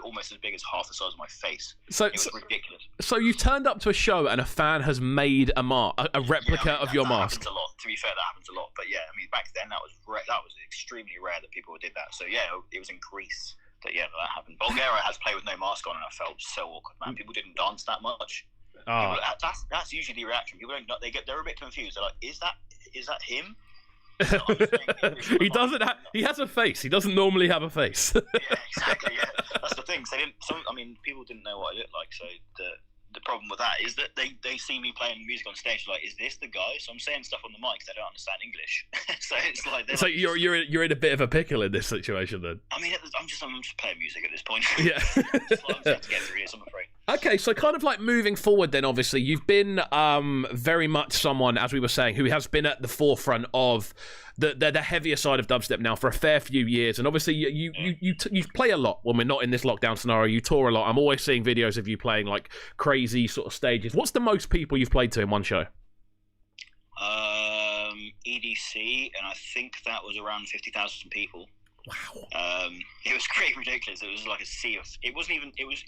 almost as big as half the size of my face. So it was ridiculous. So you've turned up to a show and a fan has made a replica of your mask. That happens a lot. To be fair, that happens a lot. But yeah, I mean, back then that was extremely rare that people did that. So yeah, it was in Greece that that happened. Bulgaria has played with no mask on, and I felt so awkward, man. People didn't dance that much. Oh. That's usually the reaction. People don't. They're a bit confused. They're like, "Is that him?" He doesn't. He has a face. He doesn't normally have a face. Yeah, exactly. Yeah, that's the thing. So people didn't know what I looked like. So the problem with that is that they see me playing music on stage. Like, is this the guy? So I'm saying stuff on the mic. They don't understand English. So it's like. So you're in a bit of a pickle in this situation then. I mean, I'm just playing music at this point. Yeah. I'm just to get through this, I'm afraid. Okay, so kind of like moving forward then, obviously, you've been very much someone, as we were saying, who has been at the forefront of the heavier side of dubstep now for a fair few years, and obviously you play a lot when we're not in this lockdown scenario. You tour a lot. I'm always seeing videos of you playing like crazy sort of stages. What's the most people you've played to in one show? EDC, and I think that was around 50,000 people. Wow. It was pretty ridiculous. It was like a sea of. It wasn't even. It was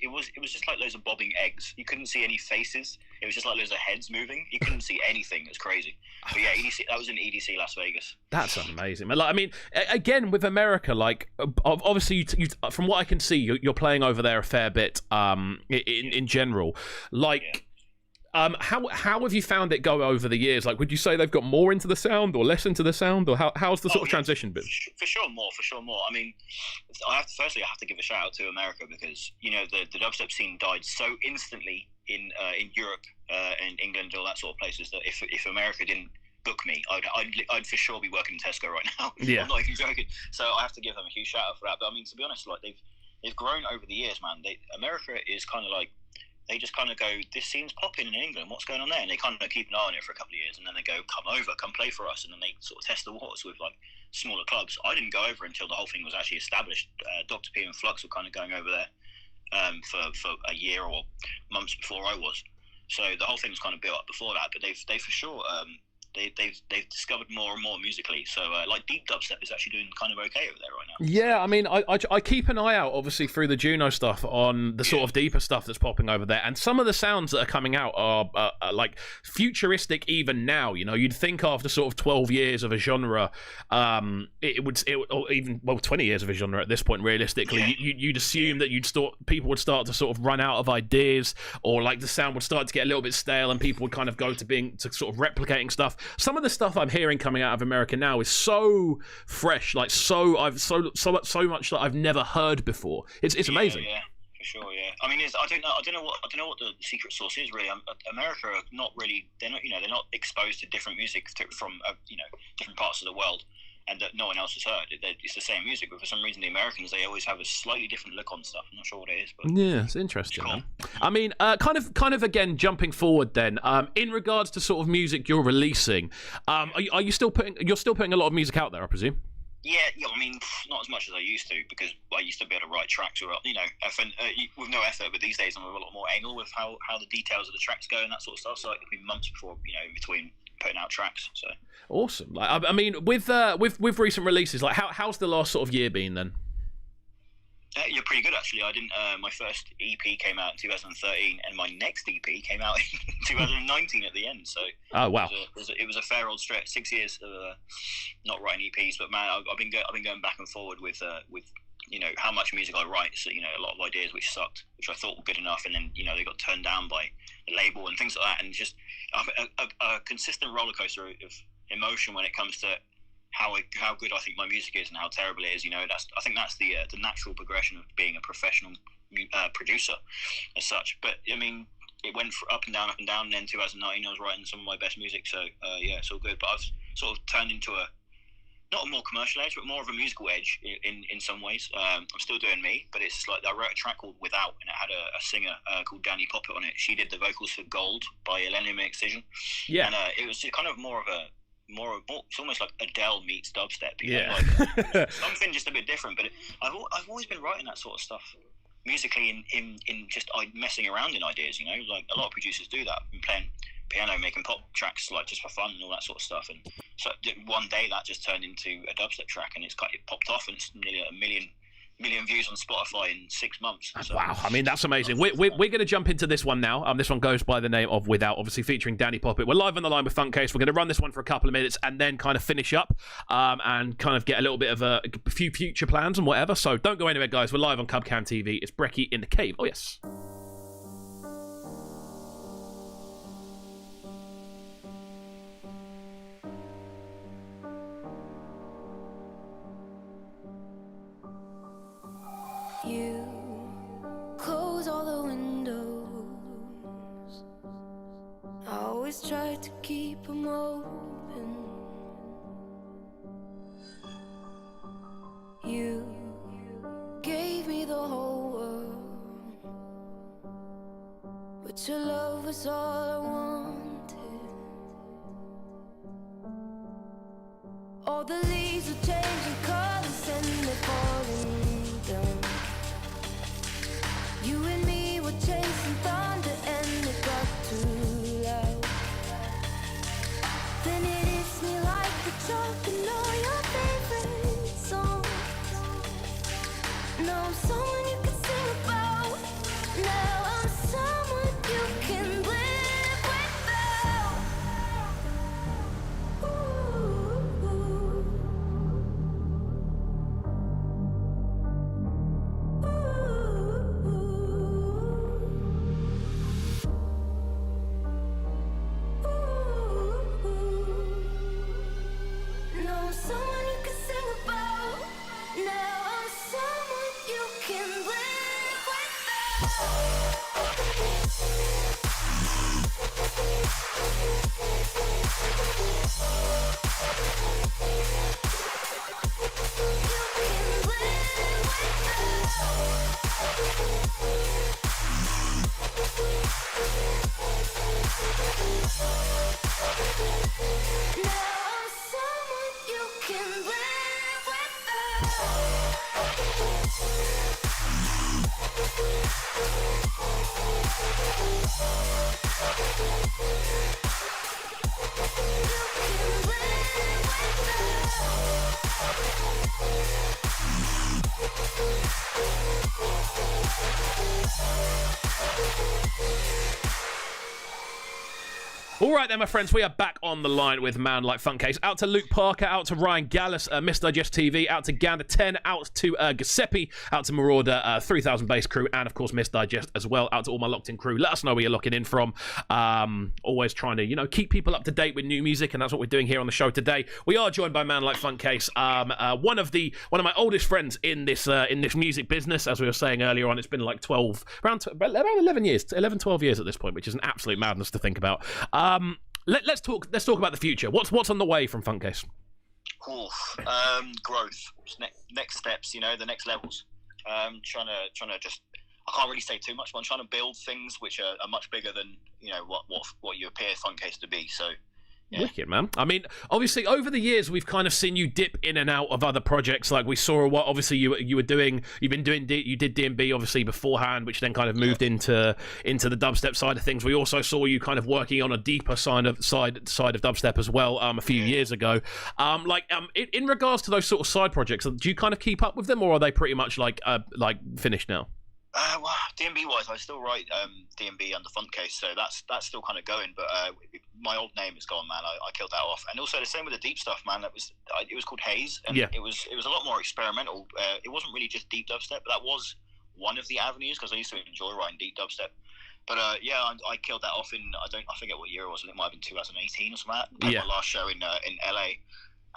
just like loads of bobbing eggs. You couldn't see any faces. It was just like loads of heads moving. You couldn't see anything. It was crazy. But yeah, EDC. That was in EDC Las Vegas. That's amazing. Like, I mean, again with America, like obviously, you from what I can see, you're playing over there a fair bit. In general, like. Yeah. How have you found it go over the years? Like, would you say they've got more into the sound or less into the sound, or how's the sort of transition been? For sure more. I mean, I have to give a shout out to America because the dubstep scene died so instantly in Europe and England and all that sort of places that if America didn't book me, I'd for sure be working in Tesco right now. Yeah. I'm not even joking. So I have to give them a huge shout out for that. But I mean, to be honest, like they've grown over the years, man. America is kind of like. They just kind of go, this scene's popping in England, what's going on there? And they kind of keep an eye on it for a couple of years, and then they go, come play for us. And then they sort of test the waters with like smaller clubs. I didn't go over until the whole thing was actually established. Dr. P and Flux were kind of going over there for a year or months before I was. So the whole thing was kind of built up before that. But they for sure they've discovered more and more musically. So like deep dubstep is actually doing kind of okay over there right now. Yeah, I mean, I keep an eye out obviously through the Juno stuff on the sort of deeper stuff that's popping over there, and some of the sounds that are coming out are like futuristic even now. You'd think after sort of 12 years of a genre, it would or even 20 years of a genre at this point, realistically, you'd assume that people would start to sort of run out of ideas, or like the sound would start to get a little bit stale, and people would kind of go to sort of replicating stuff. Some of the stuff I'm hearing coming out of America now is so fresh, like so much that I've never heard before. It's amazing. Yeah, for sure. Yeah. I mean, I don't know what the secret sauce is really. America are not really. They're not exposed to different music from different parts of the world, and that no one else has heard. It's the same music, but for some reason the Americans, they always have a slightly different look on stuff. I'm not sure what it is, but yeah, it's interesting. Cool. I mean, kind of again jumping forward then. In regards to sort of music you're releasing, are you still putting a lot of music out there, I presume? Yeah. I mean, not as much as I used to, because I used to be able to write tracks with no effort. But these days I'm a lot more anal with how the details of the tracks go and that sort of stuff. So it could be months before in between putting out tracks. So awesome. Like, I mean, with recent releases, like how's the last sort of year been then? You're pretty good actually. I didn't. My first EP came out in 2013, and my next EP came out in 2019 at the end. So oh wow, it was a fair old stretch. 6 years of not writing EPs, but man, I've been going back and forward with how much music I write. So a lot of ideas which sucked, which I thought were good enough, and then they got turned down by the label and things like that, and just a consistent roller coaster of emotion when it comes to how good I think my music is and how terrible it is. I think that's the natural progression of being a professional producer as such. But I mean, it went up and down, and then 2019 I was writing some of my best music. So yeah, it's all good. But I've sort of turned into not a more commercial edge, but more of a musical edge in some ways. I'm still doing me, but it's like I wrote a track called Without, and it had a singer called Danny Poppet on it. She did the vocals for Gold by Eleni Excision. Yeah. And it was kind of more, it's almost like Adele meets dubstep. Like, something just a bit different. But I've always been writing that sort of stuff musically in just messing around in ideas. Like a lot of producers do that, and playing piano, making pop tracks like just for fun and all that sort of stuff. And so one day that just turned into a dubstep track, and it popped off, and it's nearly a million views on Spotify in 6 months. So, wow, I mean, that's amazing. We're going to jump into this one now. This one goes by the name of Without, obviously featuring Danny Poppet. We're live on the line with Funtcase. We're going to run this one for a couple of minutes and then kind of finish up and kind of get a little bit of a few future plans and whatever. So don't go anywhere, guys. We're live on Cubcam TV. It's Brekky in the Cave. Oh, yes. You close all the windows. I always try to keep them open. You gave me the whole world, but your love was all I wanted. All the leaves are changing colors and they're falling down. You and me were chasing thunder and it got too loud. Then it hits me like the chalk and all your favorite songs. Now I'm someone you can sing about. Now I'm someone you can live without. Now I'm someone you can sing about. Now I'm someone you can live All right then, my friends, we are back on the line with Man Like Funtcase. Out to Luke Parker, out to Ryan Gallus, Misdigest TV, out to Gander 10, out to Giuseppe, out to Marauder, 3000 Bass Crew, and of course Misdigest as well. Out to all my locked in crew. Let us know where you're locking in from. Always trying to, keep people up to date with new music, and that's what we're doing here on the show today. We are joined by Man Like Funtcase, one of my oldest friends in this music business. As we were saying earlier on, it's been like around 11 years, 11, 12 years at this point, which is an absolute madness to think about. Let's talk about the future. What's on the way from Funtcase? Cool. Growth, next steps. The next levels. Trying to just. I can't really say too much, but I'm trying to build things which are much bigger than what you appear Funtcase to be. So. Yeah. Wicked, man. I mean, obviously, over the years, we've kind of seen you dip in and out of other projects. Like we saw what obviously you did D&B obviously beforehand, which then kind of moved into the dubstep side of things. We also saw you kind of working on a deeper side of dubstep as well a few years ago. In regards to those sort of side projects, do you kind of keep up with them, or are they pretty much like finished now? Well, D&B wise, I still write D&B under Funtcase, so that's still kind of going. But my old name is gone, man. I killed that off, and also the same with the deep stuff, man. It was called Haze, and it was a lot more experimental. It wasn't really just deep dubstep, but that was one of the avenues because I used to enjoy writing deep dubstep. But I killed that off in I forget what year it was, and it might have been 2018 or something. Like that. My last show in LA.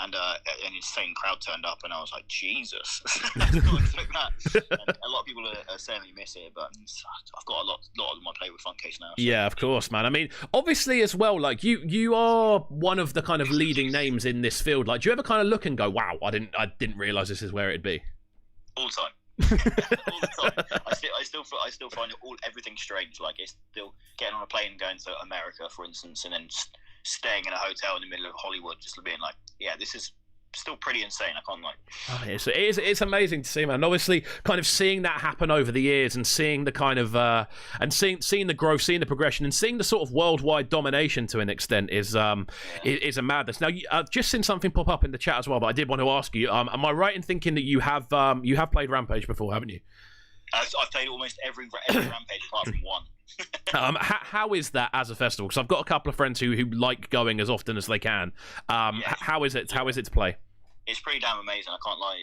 And an insane crowd turned up, and I was like, Jesus. And a lot of people are saying they miss it, but I've got a lot on my plate with Funtcase now. So. Yeah, of course, man. I mean, obviously as well, like you are one of the kind of leading names in this field. Like, do you ever kind of look and go, wow, I didn't realise this is where it'd be? All the time. All the time. I still find everything strange. Like, it's still getting on a plane and going to America, for instance, and then staying in a hotel in the middle of Hollywood, just being like, yeah, this is still pretty insane. I can't lie. Oh, it's amazing to see, man. And obviously, kind of seeing that happen over the years, and seeing the kind of and seeing the growth, seeing the progression, and seeing the sort of worldwide domination to an extent is a madness. Now, I've just seen something pop up in the chat as well, but I did want to ask you: am I right in thinking that you have played Rampage before, haven't you? I've played almost every Rampage apart from one. How is that as a festival? Because I've got a couple of friends who like going as often as they can. How is it to play? It's pretty damn amazing. I can't lie.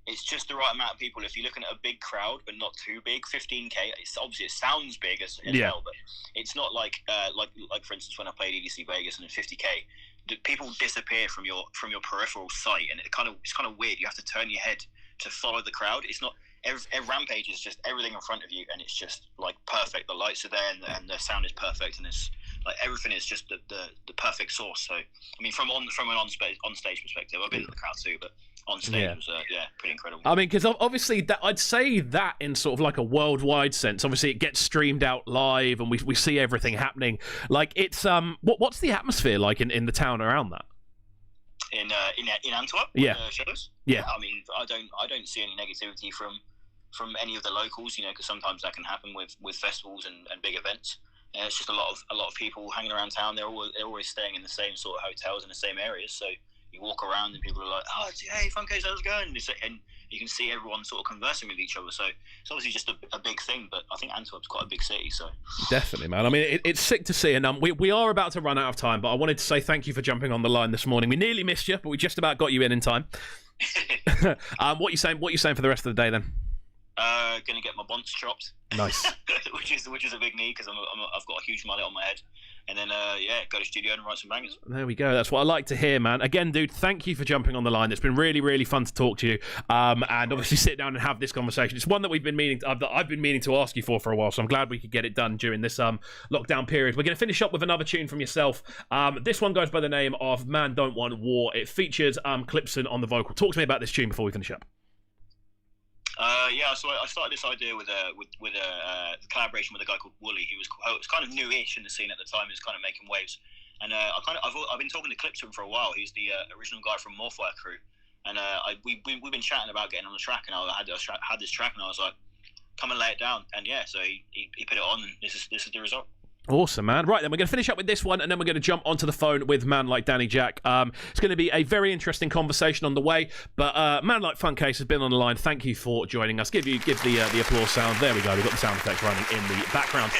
It's just the right amount of people. If you're looking at a big crowd, but not too big, 15K. It's obviously, it sounds big as hell, but it's not like for instance when I played EDC Vegas and it's 50K. People disappear from your peripheral sight, and it's kind of weird. You have to turn your head to follow the crowd. It's not. Every Rampage is just everything in front of you, and it's just like perfect. The lights are there, and the sound is perfect, and it's like everything is just the perfect source. So, I mean, from an on stage perspective, I've been in the crowd too, but on stage was pretty incredible. I mean, because obviously that I'd say that in sort of like a worldwide sense. Obviously, it gets streamed out live, and we see everything happening. Like it's what's the atmosphere like in the town around that? In Antwerp, shows. Yeah, I mean, I don't see any negativity from any of the locals, you know, because sometimes that can happen with festivals and big events. It's just a lot of people hanging around town. They're always staying in the same sort of hotels in the same areas. So you walk around and people are like, "Oh, hey, Funtcase, how's it going?" And you can see everyone sort of conversing with each other. So it's obviously just a big thing. But I think Antwerp's quite a big city. So definitely, man. I mean, it's sick to see. And we are about to run out of time, but I wanted to say thank you for jumping on the line this morning. We nearly missed you, but we just about got you in time. What you saying for the rest of the day then? Gonna get my bonds chopped. Nice. which is a big need because I've got a huge mullet on my head, and then go to studio and write some bangers. There we go. That's what I like to hear, man. Again, dude, thank you for jumping on the line. It's been really, really fun to talk to you, and obviously sit down and have this conversation. It's one that I've been meaning to ask you for a while, so I'm glad we could get it done during this lockdown period. We're going to finish up with another tune from yourself. This one goes by the name of Man Don't Want War. It features Clipson on the vocal. Talk to me about this tune before we finish up. So I started this idea with a collaboration with a guy called Wooly. He was kind of newish in the scene at the time. He was kind of making waves, and I've been talking to Clipson for a while. He's the original guy from Morfire Crew, and we've been chatting about getting on the track. And I had this track, and I was like, "Come and lay it down." And so he put it on, and this is the result. Awesome, man. Right, then we're going to finish up with this one, and then we're going to jump onto the phone with Man Like Danny Jaqq. It's going to be a very interesting conversation on the way, but Man Like Funtcase has been on the line. Thank you for joining us. Give the applause sound. There we go. We've got the sound effects running in the background.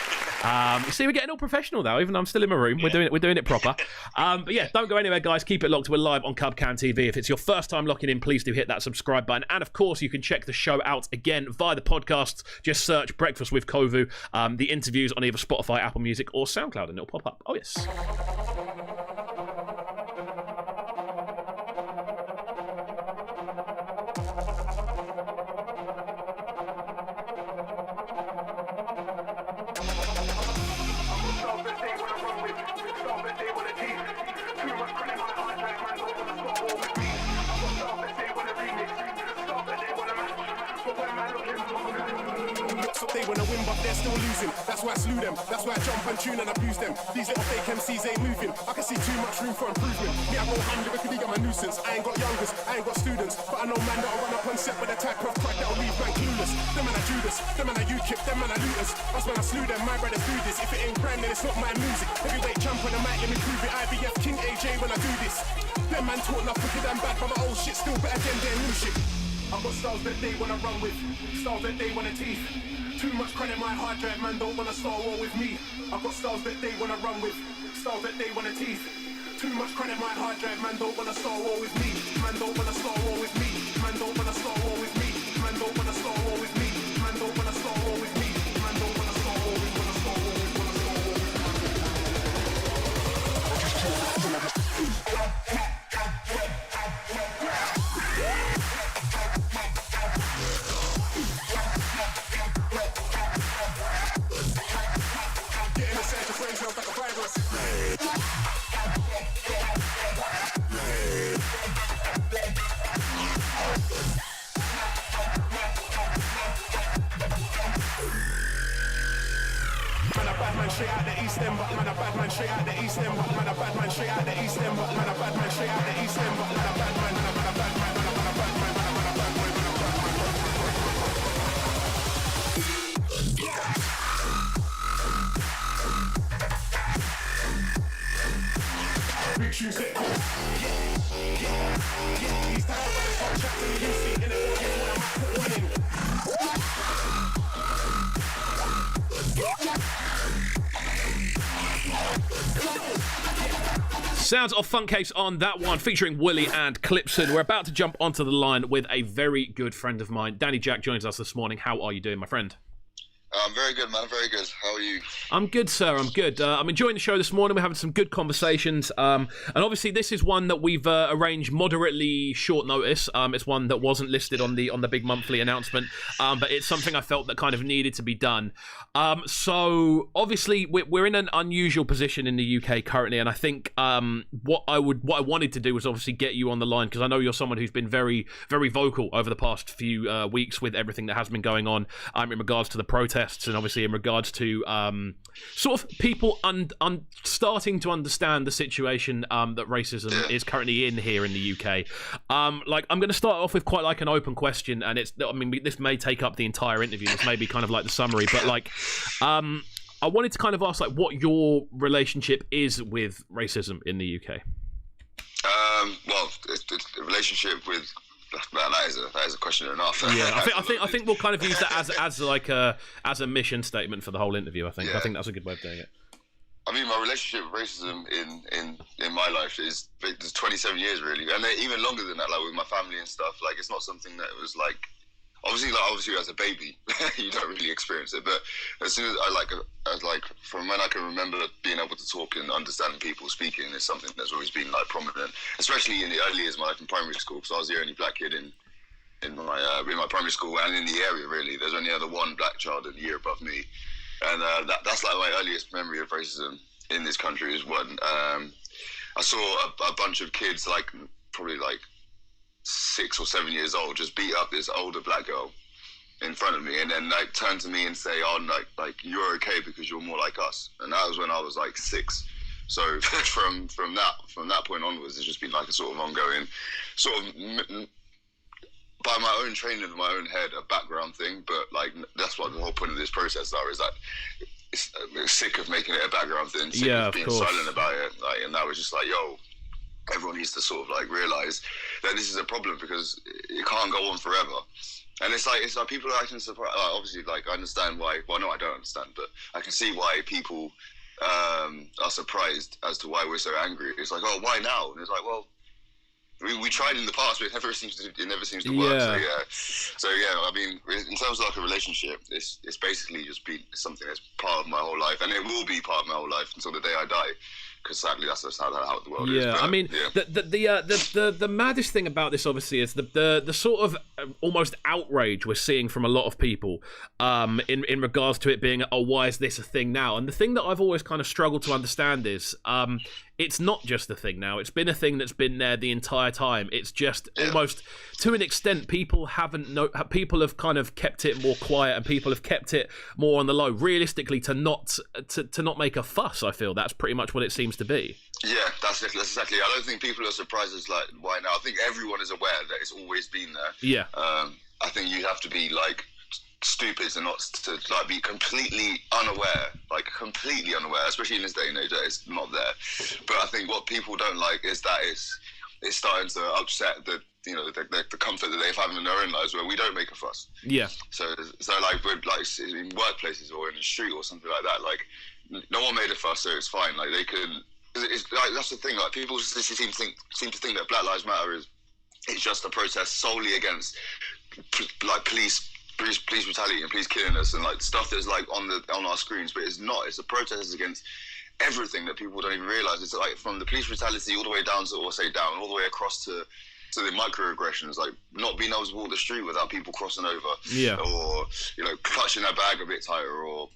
You see, we're getting all professional now, even though I'm still in my room. Yeah. We're doing it proper. But yeah, don't go anywhere, guys. Keep it locked. We're live on Cubcan TV. If it's your first time locking in, please do hit that subscribe button. And of course, you can check the show out again via the podcasts. Just search Breakfast with Kovu. The interviews on either Spotify, Apple Music, or SoundCloud, and it'll pop up. Oh yes. They wanna win, but they're still losing. That's why I slew them. That's why I jump and tune and abuse them. These little fake MCs ain't moving. I can see too much room for improvement. Me, I go hand lyrically, I'm a nuisance. I ain't got youngers, I ain't got students, but I know man that'll run up on set with a type of crack that'll leave man clueless. Them man are Judas, them man are UKIP, them man are looters. That's when I slew them. My brothers do this. If it ain't grand, then it's not my music. Heavyweight champ on the mic, let me prove it. IBF King AJ when I do this. Them man talk enough wicked and bad, but my old shit still better than their new shit. I've got styles that they wanna run with, styles that they wanna teeth. Too much credit, my hard drive, man don't wanna start war with me. I've got styles that they wanna run with, styles that they wanna teeth. Too much credit, my hard drive, man don't wanna start war with me. Man don't wanna start war with me. Man don't wanna start war with me. Man don't wanna start war with me. Man don't wanna start war with me. Man don't wanna start war with, wanna start war with, wanna start war with. straight out the East End, but man a bad man straight out the East End, but man a bad man straight out the East End, but man a bad man straight out the East End, but man a bad man, man a bad man, man a bad man, man a bad man, man a bad man, man a bad man. Big shoes get cool. These time when it's hot chat to the UC in it, when I might put one in. Sounds of Funtcase on that one, featuring Willie and Clipson. We're about to jump onto the line with a very good friend of mine. Danny Jaqq joins us this morning. How are you doing, my friend? I'm very good, man. Very good. How are you? I'm good, sir. I'm good. I'm enjoying the show this morning. We're having some good conversations. And obviously, this is one that we've arranged moderately short notice. It's one that wasn't listed on the big monthly announcement, but it's something I felt that kind of needed to be done. So obviously, we're in an unusual position in the UK currently, and I think what I wanted to do was obviously get you on the line, because I know you're someone who's been very, very vocal over the past few weeks with everything that has been going on in regards to the protests. And obviously in regards to sort of people starting to understand the situation that racism is currently in here in the UK. Like, I'm going to start off with quite like an open question, and this may take up the entire interview. This may be kind of like the summary, but like, I wanted to kind of ask like what your relationship is with racism in the UK. Well, it's a relationship with. That is a question enough. Yeah, I think we'll kind of use that as a mission statement for the whole interview. I think that's a good way of doing it. I mean, my relationship with racism in my life is 27 years really, and even longer than that. Like with my family and stuff. Like it's not something that was like obviously as a baby you don't really experience it, but as soon as I from when I can remember being able to talk and understand people speaking is something that's always been like prominent, especially in the early years of my life in primary school, because I was the only black kid in my primary school and in the area really. There's only other one black child a year above me, and that's like my earliest memory of racism in this country is when I saw a bunch of kids like probably like 6 or 7 years old just beat up this older black girl in front of me, and then like turn to me and say, "Oh, like you're okay because you're more like us." And that was when I was like 6. So from that point onwards, it's just been like a sort of ongoing, sort of by my own training of my own head, a background thing. But like that's what the whole point of this process is that I'm sick of making it a background thing, sick of being silent about it. Like, and that was just like, yo. Everyone needs to sort of like realize that this is a problem because it can't go on forever. And it's like people are acting surprised. Like, obviously, like I understand why. Well, no, I don't understand, but I can see why people are surprised as to why we're so angry. It's like, oh, why now? And it's like, well, we tried in the past, but it never seems to work. So yeah, I mean, in terms of like a relationship, it's basically just been something that's part of my whole life, and it will be part of my whole life until the day I die. Because sadly, that's just how the world is. Yeah, I mean, the maddest thing about this, obviously, is the sort of almost outrage we're seeing from a lot of people in regards to it being, oh, why is this a thing now? And the thing that I've always kind of struggled to understand is it's not just a thing now. It's been a thing that's been there the entire time. It's just almost, to an extent, people have kind of kept it more quiet, and people have kept it more on the low. Realistically, to not make a fuss, I feel that's pretty much what it seems to be. Yeah, that's exactly. I don't think people are surprised as like why now. I think everyone is aware that it's always been there. Yeah. I think you have to be like stupid to not to like be completely unaware, especially in this day and age that it's not there. But I think what people don't like is that it's starting to upset the comfort that they've had in their own lives where we don't make a fuss. Yeah. So like we're like in workplaces or in the street or something like that, like no one made a fuss, so it's fine. Like they can. It's like that's the thing. Like people seem to think that Black Lives Matter it's just a protest solely against like police brutality and police killing us and like stuff that's like on our screens, but it's not. It's a protest against everything that people don't even realize. It's like from the police brutality all the way down to, or say down, all the way across to the microaggressions, like not being able to walk the street without people crossing over, or clutching their bag a bit tighter, or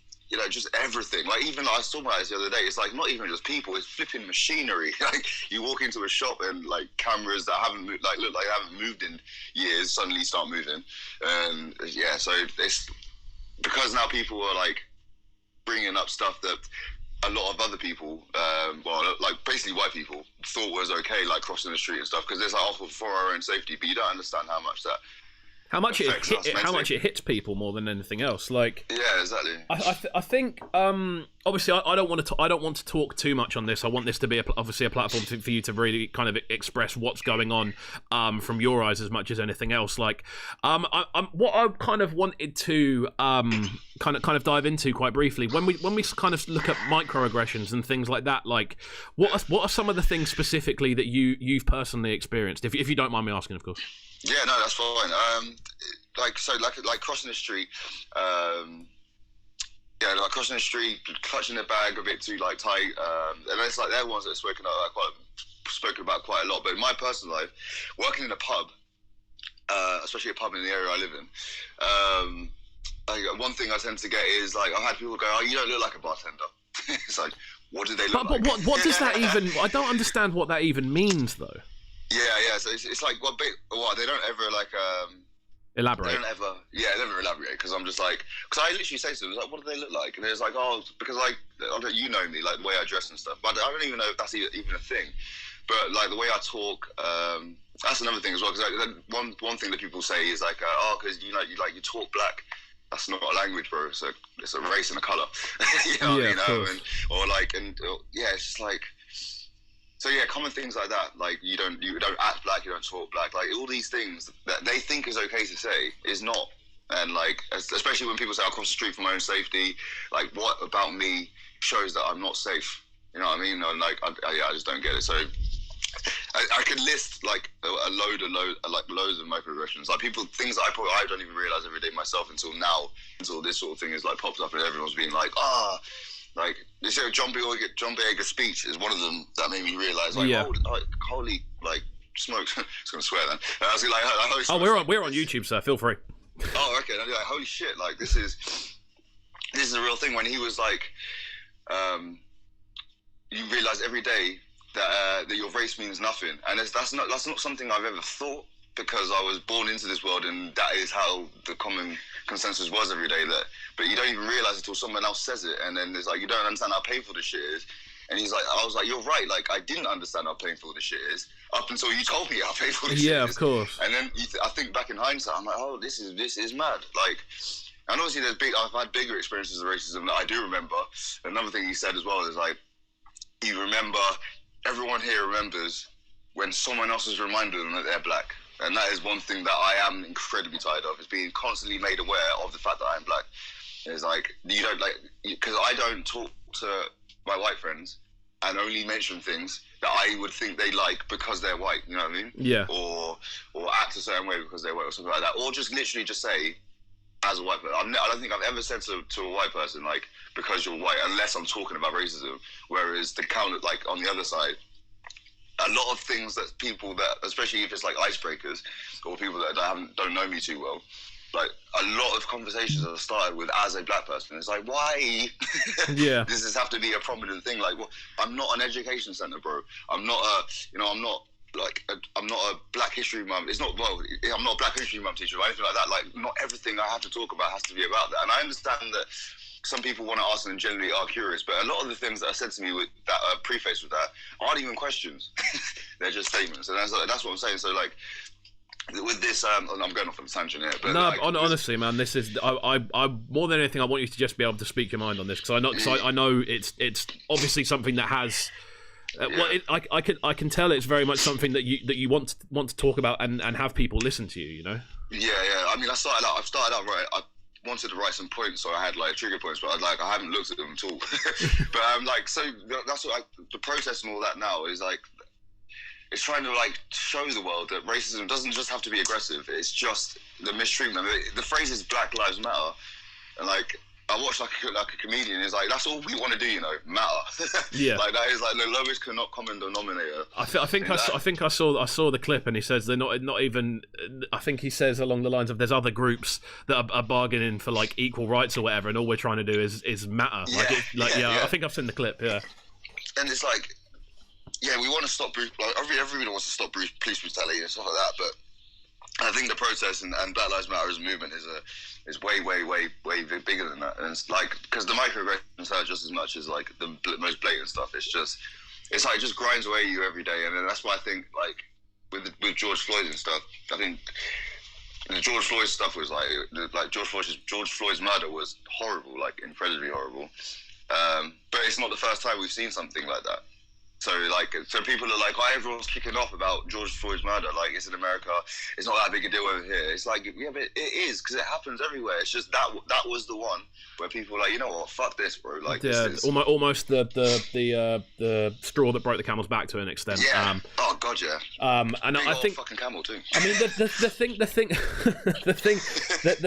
just everything. Like even I was talking about this the other day. It's like not even just people; it's flipping machinery. Like you walk into a shop and like cameras that haven't look like they haven't moved in years suddenly start moving, and so it's because now people are like bringing up stuff that a lot of other people, like basically white people, thought was okay, like crossing the street and stuff, because it's like for our own safety. But you don't understand how much it hits people more than anything else. Like, yeah, exactly. I think obviously I don't want to talk too much on this. I want this to be obviously a platform for you to really kind of express what's going on from your eyes as much as anything else. Like, what I kind of wanted to kind of dive into quite briefly when we kind of look at microaggressions and things like that. Like, what are some of the things specifically that you've personally experienced, if you don't mind me asking, of course. Yeah, no, that's fine. Like crossing the street. Like crossing the street, clutching the bag a bit too like tight, and it's like they're ones that are spoken about quite a lot. But in my personal life, working in a pub, especially a pub in the area I live in, one thing I tend to get is like I've had people go, "Oh, you don't look like a bartender." It's like, what do they look like? But what does that even? I don't understand what that even means, though. Yeah. So it's like what they don't ever like elaborate. They don't ever, never elaborate, because I'm just like, because I literally say to them, like, what do they look like? And it's like, oh, because like, you know me, like the way I dress and stuff, but I don't even know if that's even a thing. But like the way I talk, that's another thing as well. Because like, one thing that people say is like, because you talk black. That's not a language, bro. It's a race and a color. You know what I mean? It's just like. So yeah, common things like that, like you don't act black, you don't talk black, like all these things that they think is okay to say is not, and like especially when people say I'll cross the street for my own safety, like what about me shows that I'm not safe? You know what I mean? And like I just don't get it. So I could list like loads of microaggressions, like things that I don't even realize every day myself until this sort of thing is like pops up and everyone's being like like this John Boyega's speech is one of them that made me realise, like, holy, like, smokes. I was going to swear then. I was like, we're on YouTube, sir. Feel free. Oh, okay. And I'd be like, holy shit! Like, this is a real thing. When he was like, you realise every day that your race means nothing, and that's not something I've ever thought, because I was born into this world, and that is how the common consensus was every day. But you don't even realise until someone else says it, and then it's like you don't understand how painful this shit is. And he's like, I was like, you're right. Like I didn't understand how painful this shit is up until you told me how painful this shit is. Yeah, of course. And then I think back in hindsight, I'm like, oh, this is mad. Like, and obviously I've had bigger experiences of racism that I do remember. Another thing he said as well is like, everyone here remembers when someone else has reminded them that they're black. And that is one thing that I am incredibly tired of, is being constantly made aware of the fact that I'm black. It's like, you don't like, because I don't talk to my white friends and only mention things that I would think they like because they're white, you know what I mean? Yeah. Or act a certain way because they're white or something like that. Or just literally just say, as a white person, I don't think I've ever said to a white person, like, because you're white, unless I'm talking about racism. Whereas the counter, like, on the other side, a lot of things that people that, especially if it's like icebreakers or people that don't know me too well, like a lot of conversations are started with as a black person. It's like, why? Yeah. Does this have to be a prominent thing? Like, well, I'm not an education center, bro. I'm not I'm not a Black History Month. I'm not a Black History Month teacher or anything like that. Like, not everything I have to talk about has to be about that. And I understand that some people want to ask and generally are curious, but a lot of the things that are said to me with that are prefaced with that aren't even questions. They're just statements. And that's what I'm saying. So like, with this, I'm going off on a tangent here. But no, like, honestly, man, this is I more than anything, I want you to just be able to speak your mind on this, because I know it's obviously something that has. I can tell it's very much something that you want to talk about and have people listen to you. You know. Yeah. I mean, I've started out right. I wanted to write some points, so I had like trigger points, but I haven't looked at them at all. But so that's what the process and all that now is like. It's trying to like show the world that racism doesn't just have to be aggressive. It's just the mistreatment. The phrase is Black Lives Matter, and like I watched like a comedian. It's like, that's all we want to do, you know, matter. Yeah. Like that is like the lowest common denominator. I think I saw the clip, and he says they're not even. I think he says along the lines of there's other groups that are bargaining for like equal rights or whatever, and all we're trying to do is matter. Yeah. I think I've seen the clip. Yeah. And it's like. Yeah, we want to stop. Everybody wants to stop police brutality and stuff like that. But I think the protest and Black Lives Matter as a movement is way bigger than that. And it's like, because the microaggressions hurt just as much as like the most blatant stuff. It's like it just grinds away at you every day. And then that's why I think like with George Floyd and stuff, I think the George Floyd stuff was like George Floyd's murder was horrible, like incredibly horrible. But it's not the first time we've seen something like that. So people are like, oh, everyone's kicking off about George Floyd's murder. Like, it's in America. It's not that big a deal over here. It's like, yeah, but it is, because it happens everywhere. It's just that was the one where people were like, you know what, fuck this, bro. Like, yeah, almost the straw that broke the camel's back to an extent. Yeah. Oh god, yeah. And I think fucking camel too. I mean, the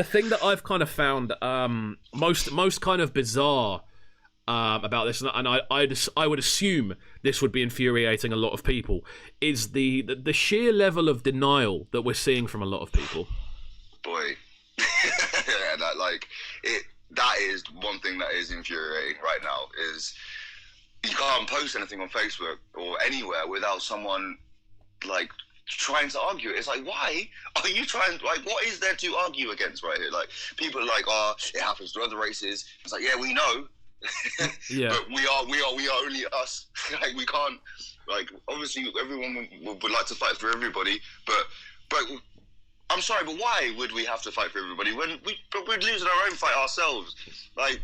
thing that I've kind of found most kind of bizarre about this, and I would assume this would be infuriating a lot of people, is the sheer level of denial that we're seeing from a lot of people. Boy, yeah, that is one thing that is infuriating right now. Is you can't post anything on Facebook or anywhere without someone like trying to argue. It's like, why are you trying? Like, what is there to argue against right here? Like, people are like, oh, it happens to other races. It's like, yeah, we know. Yeah. But we are only us. Like, we can't, like, obviously everyone would like to fight for everybody, but I'm sorry, but why would we have to fight for everybody when we're losing our own fight ourselves? Like,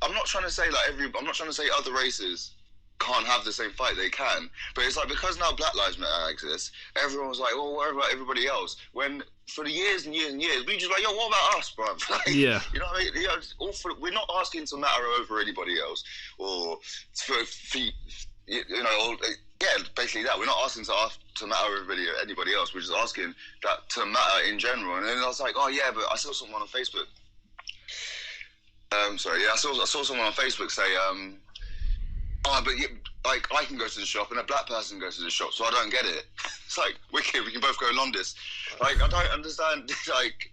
I'm not trying to say I'm not trying to say other races can't have the same fight. They can, but it's like, because now Black Lives Matter exists, everyone was like, well, what about everybody else? When for the years and years and years, we just like, yo, what about us, bro? Like, yeah, you know what I mean? We're not asking to matter over anybody else, or basically that. We're not asking to matter over anybody else. We're just asking that to matter in general. And then I was like, oh yeah, but I saw someone on Facebook. I saw someone on Facebook say, like, I can go to the shop and a black person goes to the shop, so I don't get it. It's like, wicked, we can both go Londis. Like, I don't understand, like,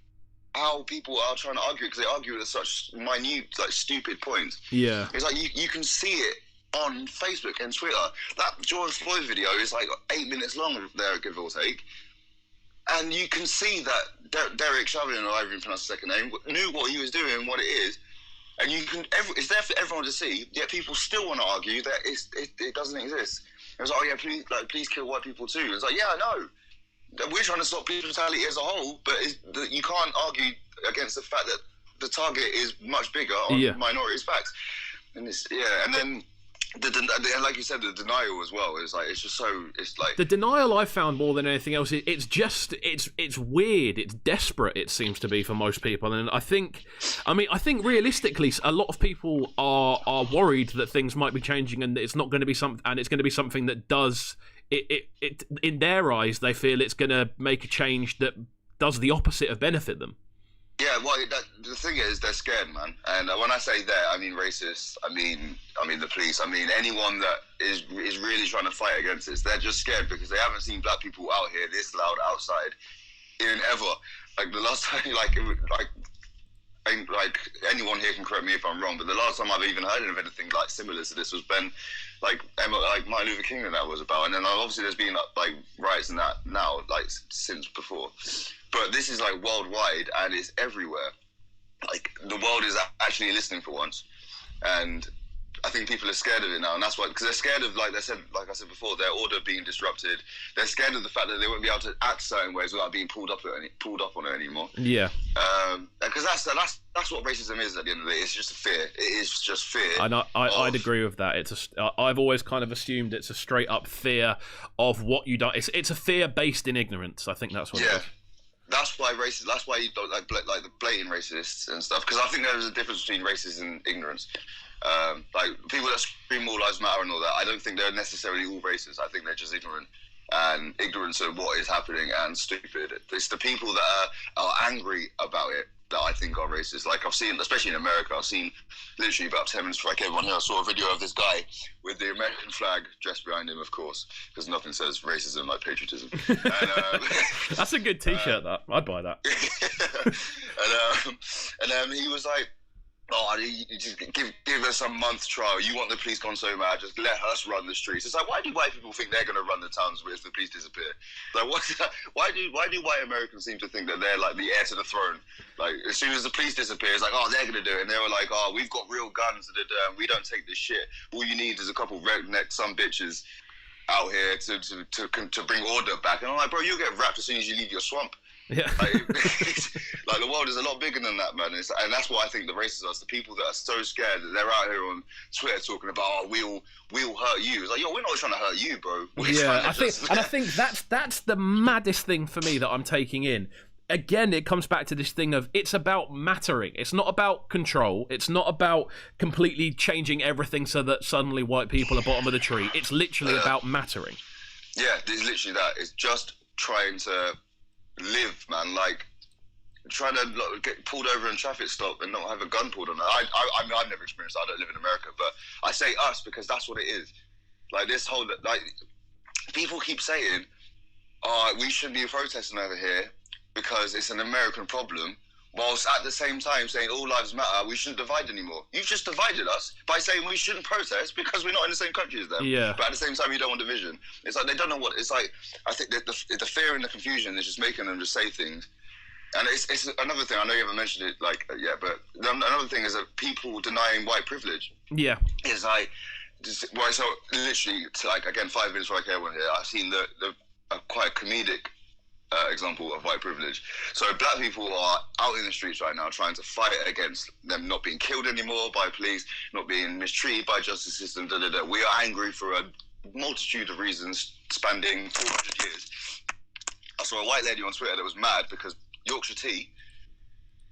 how people are trying to argue, because they argue with such minute, like, stupid points. Yeah. It's like, you can see it on Facebook and Twitter. That George Floyd video is, like, 8 minutes long there, give or take. And you can see that Derek Chauvin, or I even pronounce his second name, knew what he was doing and what it is. And it's there for everyone to see, yet people still want to argue that it doesn't exist. It's like, oh yeah, please kill white people too. It's like, yeah, I know. We're trying to stop police brutality as a whole, but you can't argue against the fact that the target is much bigger on minorities' backs. And then like you said, the denial as well is like, it's like the denial I found more than anything else. It's weird. It's desperate. It seems to be for most people, and I think realistically, a lot of people are worried that things might be changing, and it's not going to be something that does it in their eyes. They feel it's going to make a change that does the opposite of benefit them. Yeah, well, the thing is, they're scared, man. And when I say that, I mean racists. I mean the police. I mean anyone that is really trying to fight against this. They're just scared because they haven't seen black people out here this loud outside in ever. Like the last time, like anyone here can correct me if I'm wrong, but the last time I've even heard of anything like similar to this was when Martin Luther King and that was about. And then obviously there's been like riots and that now, like since before. But this is like worldwide and it's everywhere. Like the world is actually listening for once, and I think people are scared of it now, and that's why, because they're scared of, like I said before, their order being disrupted. They're scared of the fact that they won't be able to act certain ways without being pulled up on it anymore. Yeah. Because that's what racism is at the end of the day. It's just fear. It is just fear. And I'd agree with that. I've always kind of assumed it's a straight up fear of what you don't. It's a fear based in ignorance. I think that's what it is. That's why racists. That's why you don't like the blatant racists and stuff. Because I think there's a difference between racism and ignorance. Like people that scream all lives matter and all that, I don't think they're necessarily all racist. I think they're just ignorant, and ignorance of what is happening and stupid. It's the people that are angry about it that I think are racist. Like I've seen, especially in America, I've seen literally about 10 minutes, like everyone here, I saw a video of this guy with the American flag dressed behind him, of course, because nothing says racism like patriotism. And, that's a good T-shirt. That I'd buy that. And he was like, oh, you just give us a month trial. You want the police gone so mad, just let us run the streets. It's like, why do white people think they're going to run the towns if the police disappear? Like, why do white Americans seem to think that they're like the heir to the throne? Like, as soon as the police disappear, it's like, oh, they're going to do it. And they were like, oh, we've got real guns. We don't take this shit. All you need is a couple redneck some bitches out here to bring order back. And I'm like, bro, you'll get wrapped as soon as you leave your swamp. Yeah. Like the world is a lot bigger than that, man. And that's why I think the racists are the people that are so scared that they're out here on Twitter talking about, oh, we'll hurt you. It's like, yo, we're not trying to hurt you, bro. I think that's the maddest thing for me that I'm taking in. Again, it comes back to this thing of it's about mattering. It's not about control. It's not about completely changing everything so that suddenly white people are bottom of the tree. It's literally about mattering. Yeah, it's literally that. It's just trying to live, man. Like trying to get pulled over in traffic stop and not have a gun pulled on it. I mean, I've never experienced that. I don't live in America, but I say us because that's what it is. Like this whole, like, people keep saying, oh, we shouldn't be protesting over here because it's an American problem, whilst at the same time saying all lives matter, we shouldn't divide anymore. You've just divided us by saying we shouldn't protest because we're not in the same country as them. Yeah. But at the same time, you don't want division. It's like they don't know what, it's like, I think that the fear and the confusion is just making them just say things. And it's another thing, I know you haven't mentioned it like yet, but another thing is that people denying white privilege. Yeah. It's like, well, so literally, like, again, 5 minutes before I came on here, I've seen a quite comedic example of white privilege. So black people are out in the streets right now trying to fight against them not being killed anymore by police, not being mistreated by justice system, We are angry for a multitude of reasons spanning 400 years. I saw a white lady on Twitter that was mad because Yorkshire Tea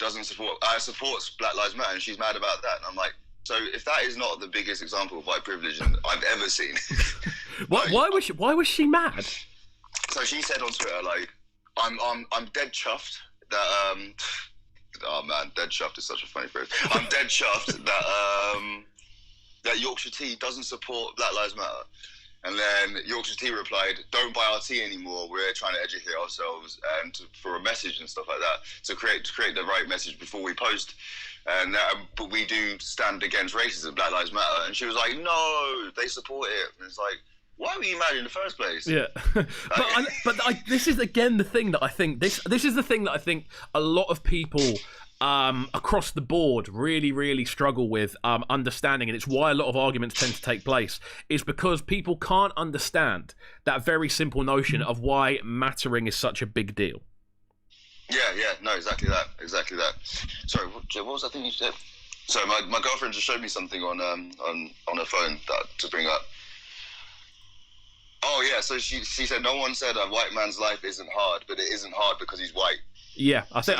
supports Black Lives Matter, and she's mad about that. And I'm like, so if that is not the biggest example of white privilege I've ever seen, why was she mad? So she said on Twitter, like, I'm dead chuffed that oh man, dead chuffed is such a funny phrase. I'm dead chuffed that Yorkshire Tea doesn't support Black Lives Matter. And then Yorkshire Tea replied, don't buy our tea anymore. We're trying to educate ourselves and for a message and stuff like that, to create the right message before we post. And but we do stand against racism, Black Lives Matter. And she was like, no, they support it. And it's like, why were you mad in the first place? Yeah, but this is again the thing that I think this is the thing that I think a lot of people across the board really struggle with understanding, and it's why a lot of arguments tend to take place, is because people can't understand that very simple notion of why mattering is such a big deal. Yeah, no, exactly that. Sorry, what was that thing you said? So my girlfriend just showed me something on her phone to bring up. Oh yeah, so she said no one said a white man's life isn't hard, but it isn't hard because he's white. Yeah, I think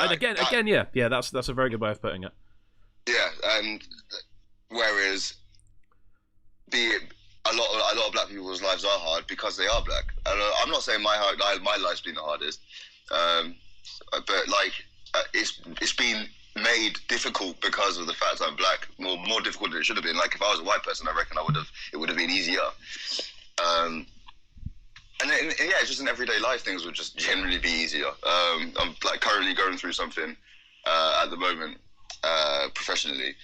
yeah, that's a very good way of putting it. Yeah, and whereas a lot of black people's lives are hard because they are black. And I'm not saying my life's been the hardest, but like it's been made difficult because of the fact I'm black, more difficult than it should have been. Like if I was a white person, I reckon it would have been easier. And then, yeah, just in everyday life, things would just generally be easier. I'm like currently going through something at the moment professionally,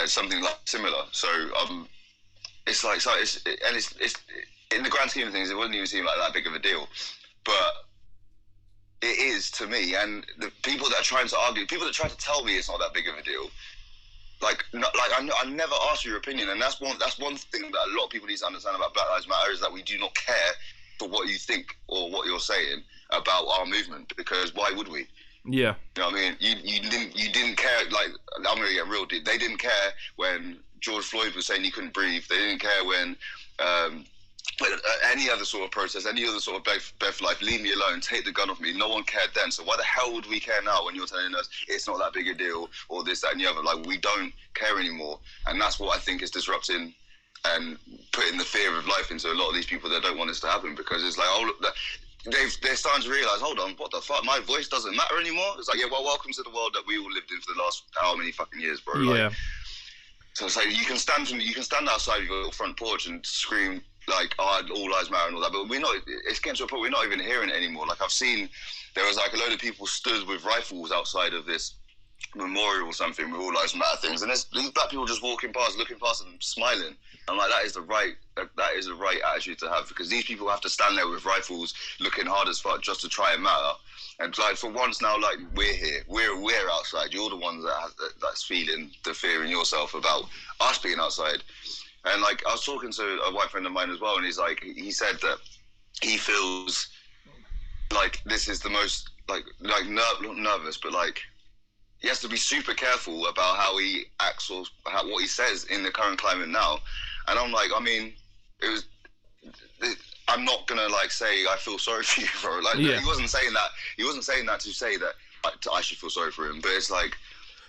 something like similar. So it's like it's in the grand scheme of things, it wouldn't even seem like that big of a deal, but it is to me. And the people that are trying to argue, people that try to tell me it's not that big of a deal, I never asked your opinion, and that's one thing that a lot of people need to understand about Black Lives Matter, is that we do not care for what you think or what you're saying about our movement, because why would we? Yeah. You know what I mean? You didn't care. Like, I'm gonna get real deep. They didn't care when George Floyd was saying he couldn't breathe. They didn't care when any other sort of protest, any other sort of Beth life, leave me alone, take the gun off me. No one cared then. So why the hell would we care now when you're telling us it's not that big a deal or this, that, and the other? Like, we don't care anymore, and that's what I think is disrupting and putting the fear of life into a lot of these people that don't want this to happen, because it's like, oh, look, they're starting to realise, hold on, what the fuck, my voice doesn't matter anymore? It's like, yeah, well, welcome to the world that we all lived in for the last how many fucking years, bro? Yeah. Like, so it's like, you can stand outside your little front porch and scream like, oh, all lives matter and all that, but it's getting to a point we're not even hearing it anymore. Like, I've seen, there was like a load of people stood with rifles outside of this memorial or something with All Lives Matter things, and there's these black people just walking past, looking past and smiling. I'm like, that is the right attitude to have, because these people have to stand there with rifles looking hard as fuck just to try and matter. And like, for once now, like, we're here, we're outside. You're the ones that's feeling the fear in yourself about us being outside. And like, I was talking to a white friend of mine as well, and he said that he feels like this is the most not nervous, but like, he has to be super careful about how he acts or what he says in the current climate now. And I'm like, I mean, I'm not gonna like say I feel sorry for you, bro. Like, he wasn't saying that. He wasn't saying that to say that I should feel sorry for him. But it's like,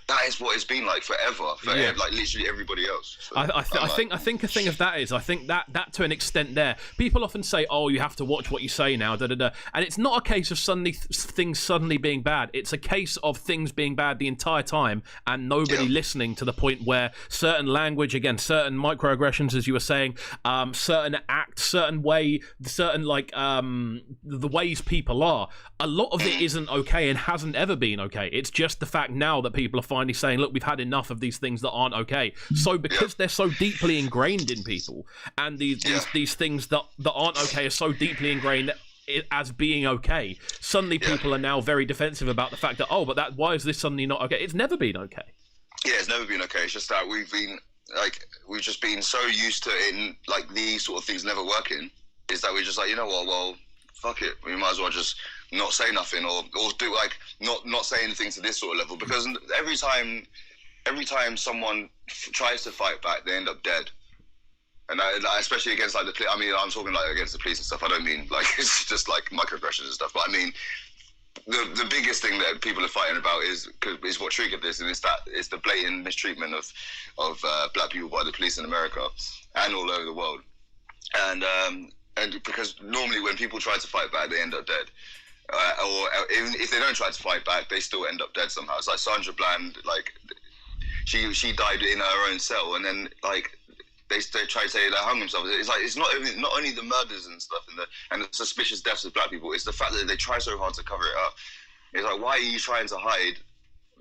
that is what it's been like forever, like literally everybody else. So, I think a thing of that is, I think that to an extent there, people often say, oh, you have to watch what you say now, and it's not a case of things suddenly being bad. It's a case of things being bad the entire time and nobody listening, to the point where certain language, again, certain microaggressions, as you were saying, certain acts, certain like the ways people are, a lot of it isn't okay and hasn't ever been okay. It's just the fact now that people are finally saying, look, we've had enough of these things that aren't okay. So because they're so deeply ingrained in people, and these things that aren't okay are so deeply ingrained as being okay, suddenly people are now very defensive about the fact that, oh, but why is this suddenly not okay? It's never been okay. Yeah, it's never been okay. It's just that we've just been so used to it, like, these sort of things never working, is that we're just like, you know what, well, fuck it, we might as well just not say nothing, or do like not say anything to this sort of level, because every time someone tries to fight back, they end up dead. And especially against like the police. I mean, I'm talking like against the police and stuff. I don't mean like it's just like microaggressions and stuff. But I mean, the biggest thing that people are fighting about is what triggered this, and it's the blatant mistreatment of black people by the police in America and all over the world. And because normally when people try to fight back, they end up dead. Or even if they don't try to fight back, they still end up dead somehow. It's like Sandra Bland, like she died in her own cell, and then like they try to say they hung themselves. It's like, it's not only the murders and stuff and the suspicious deaths of black people. It's the fact that they try so hard to cover it up. It's like, why are you trying to hide?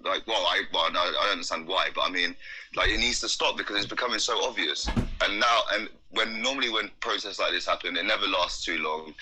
Like, I don't understand why, but I mean, like, it needs to stop because it's becoming so obvious. And normally when protests like this happen, it never lasts too long,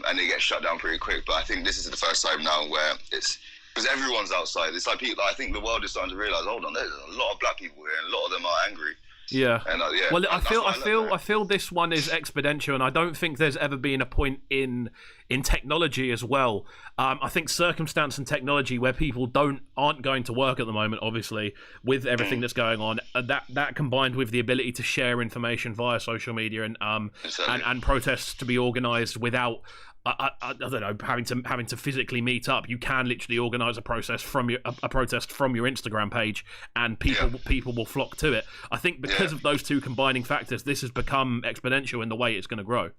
and it gets shut down pretty quick. But I think this is the first time now where it's, because everyone's outside. It's like people. I think the world is starting to realize, hold on, there's a lot of black people here, and a lot of them are angry. Yeah. And, well, I feel this one is exponential, and I don't think there's ever been a point in technology as well. I think circumstance and technology where people aren't going to work at the moment, obviously, with everything that's going on. That combined with the ability to share information via social media and protests to be organised without. I don't know, having to physically meet up. You can literally organise a protest from your Instagram page, and people will flock to it. I think because of those two combining factors, this has become exponential in the way it's going to grow.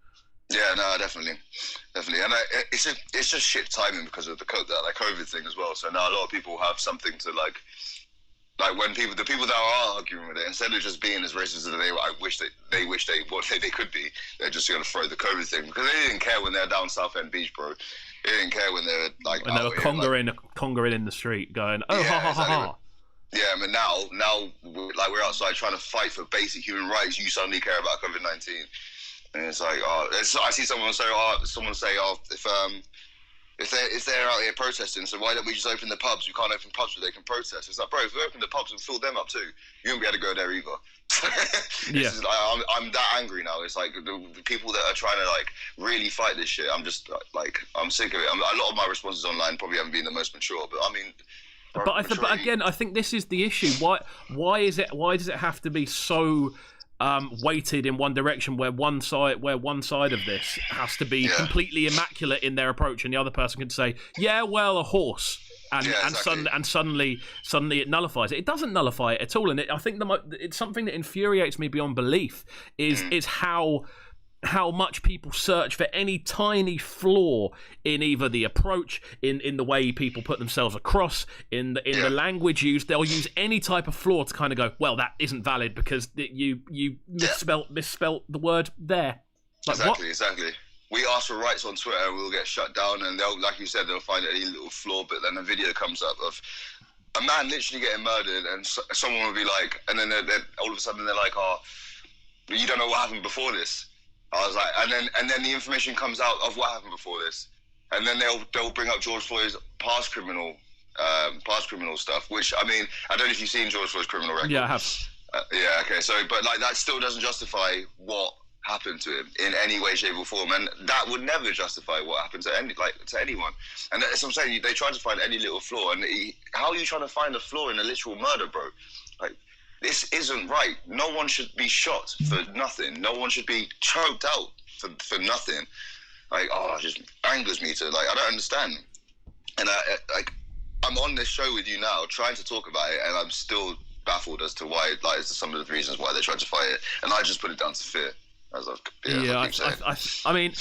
Yeah, no, definitely, and it's just shit timing because of the COVID thing as well. So now a lot of people have something to like when the people that are arguing with it, instead of just being as racist as they wish they could be, they're just going to throw the COVID thing, because they didn't care when they're down Southend Beach, bro. They didn't care when they were like when they were congering in the street, going, oh, ha ha ha ha. Yeah, I mean, now like we're outside trying to fight for basic human rights. You suddenly care about COVID-19, and it's like, I see someone say, if they're out here protesting, so why don't we just open the pubs? We can't open pubs where they can protest. It's like, bro, if we open the pubs and fill them up too, you won't be able to go there either. I'm that angry now. It's like the people that are trying to like really fight this shit, I'm just like, I'm sick of it. A lot of my responses online probably haven't been the most mature, but I mean... But again, I think this is the issue. Why does it have to be so... weighted in one direction, where one side of this has to be completely immaculate in their approach, and the other person can say, yeah, well, a horse, and suddenly it nullifies it. It doesn't nullify it at all, and I think it's something that infuriates me beyond belief is how much people search for any tiny flaw in either the approach, in the way people put themselves across, in the language used. They'll use any type of flaw to kind of go, well, that isn't valid because you misspelt the word there. Like, exactly. We ask for rights on Twitter, we'll get shut down, and they'll, like you said, they'll find any little flaw, but then a video comes up of a man literally getting murdered, and someone would be like, and then they're all of a sudden they're like, oh, you don't know what happened before this. I was like, and then the information comes out of what happened before this, and then they'll bring up George Floyd's past criminal stuff, which, I mean, I don't know if you've seen George Floyd's criminal record. Yeah, I have. Yeah, okay, so, but like that still doesn't justify what happened to him in any way, shape, or form, and that would never justify what happened to anyone. And that's what I'm saying. They try to find any little flaw, and how are you trying to find a flaw in a literal murder, bro? Like, this isn't right. No one should be shot for nothing. No one should be choked out for nothing. Like, oh, it just angers me to, like, I don't understand. And I'm on this show with you now, trying to talk about it, and I'm still baffled as to why, like, as to some of the reasons why they tried to fight it, and I just put it down to fear. I mean,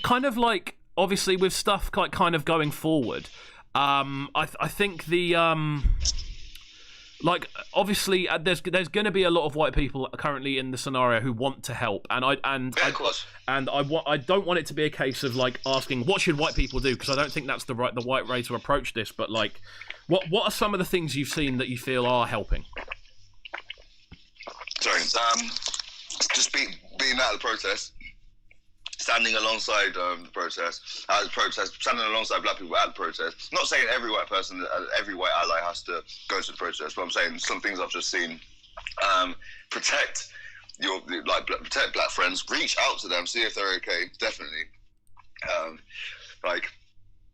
kind of like, obviously with stuff like kind of going forward, I think the like, obviously there's going to be a lot of white people currently in the scenario who want to help, and I don't want it to be a case of like asking what should white people do, because I don't think that's the right way to approach this. But like, what are some of the things you've seen that you feel are helping? Sorry, just being at the protest, standing alongside the protest, standing alongside black people at the protest. Not saying every white person, every white ally has to go to the protest, but I'm saying some things I've just seen. Protect black friends. Reach out to them, see if they're okay. Definitely.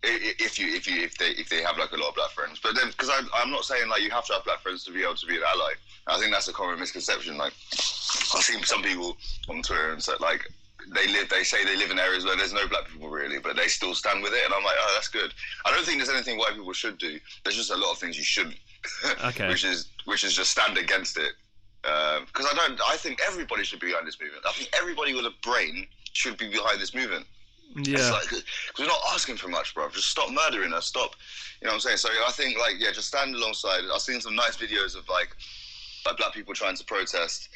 If they have like a lot of black friends, but then because I'm not saying like you have to have black friends to be able to be an ally. I think that's a common misconception. Like, I've seen some people on Twitter and said like they say they live in areas where there's no black people really, but they still stand with it, and I'm like, oh, that's good. I don't think there's anything white people should do. There's just a lot of things you shouldn't. Okay. which is just stand against it. Because I think everybody should be behind this movement. I think everybody with a brain should be behind this movement. Yeah. It's like, because we're not asking for much, bro. Just stop murdering us. Stop. You know what I'm saying? So I think, like, yeah, just stand alongside. I've seen some nice videos of like black people trying to protest.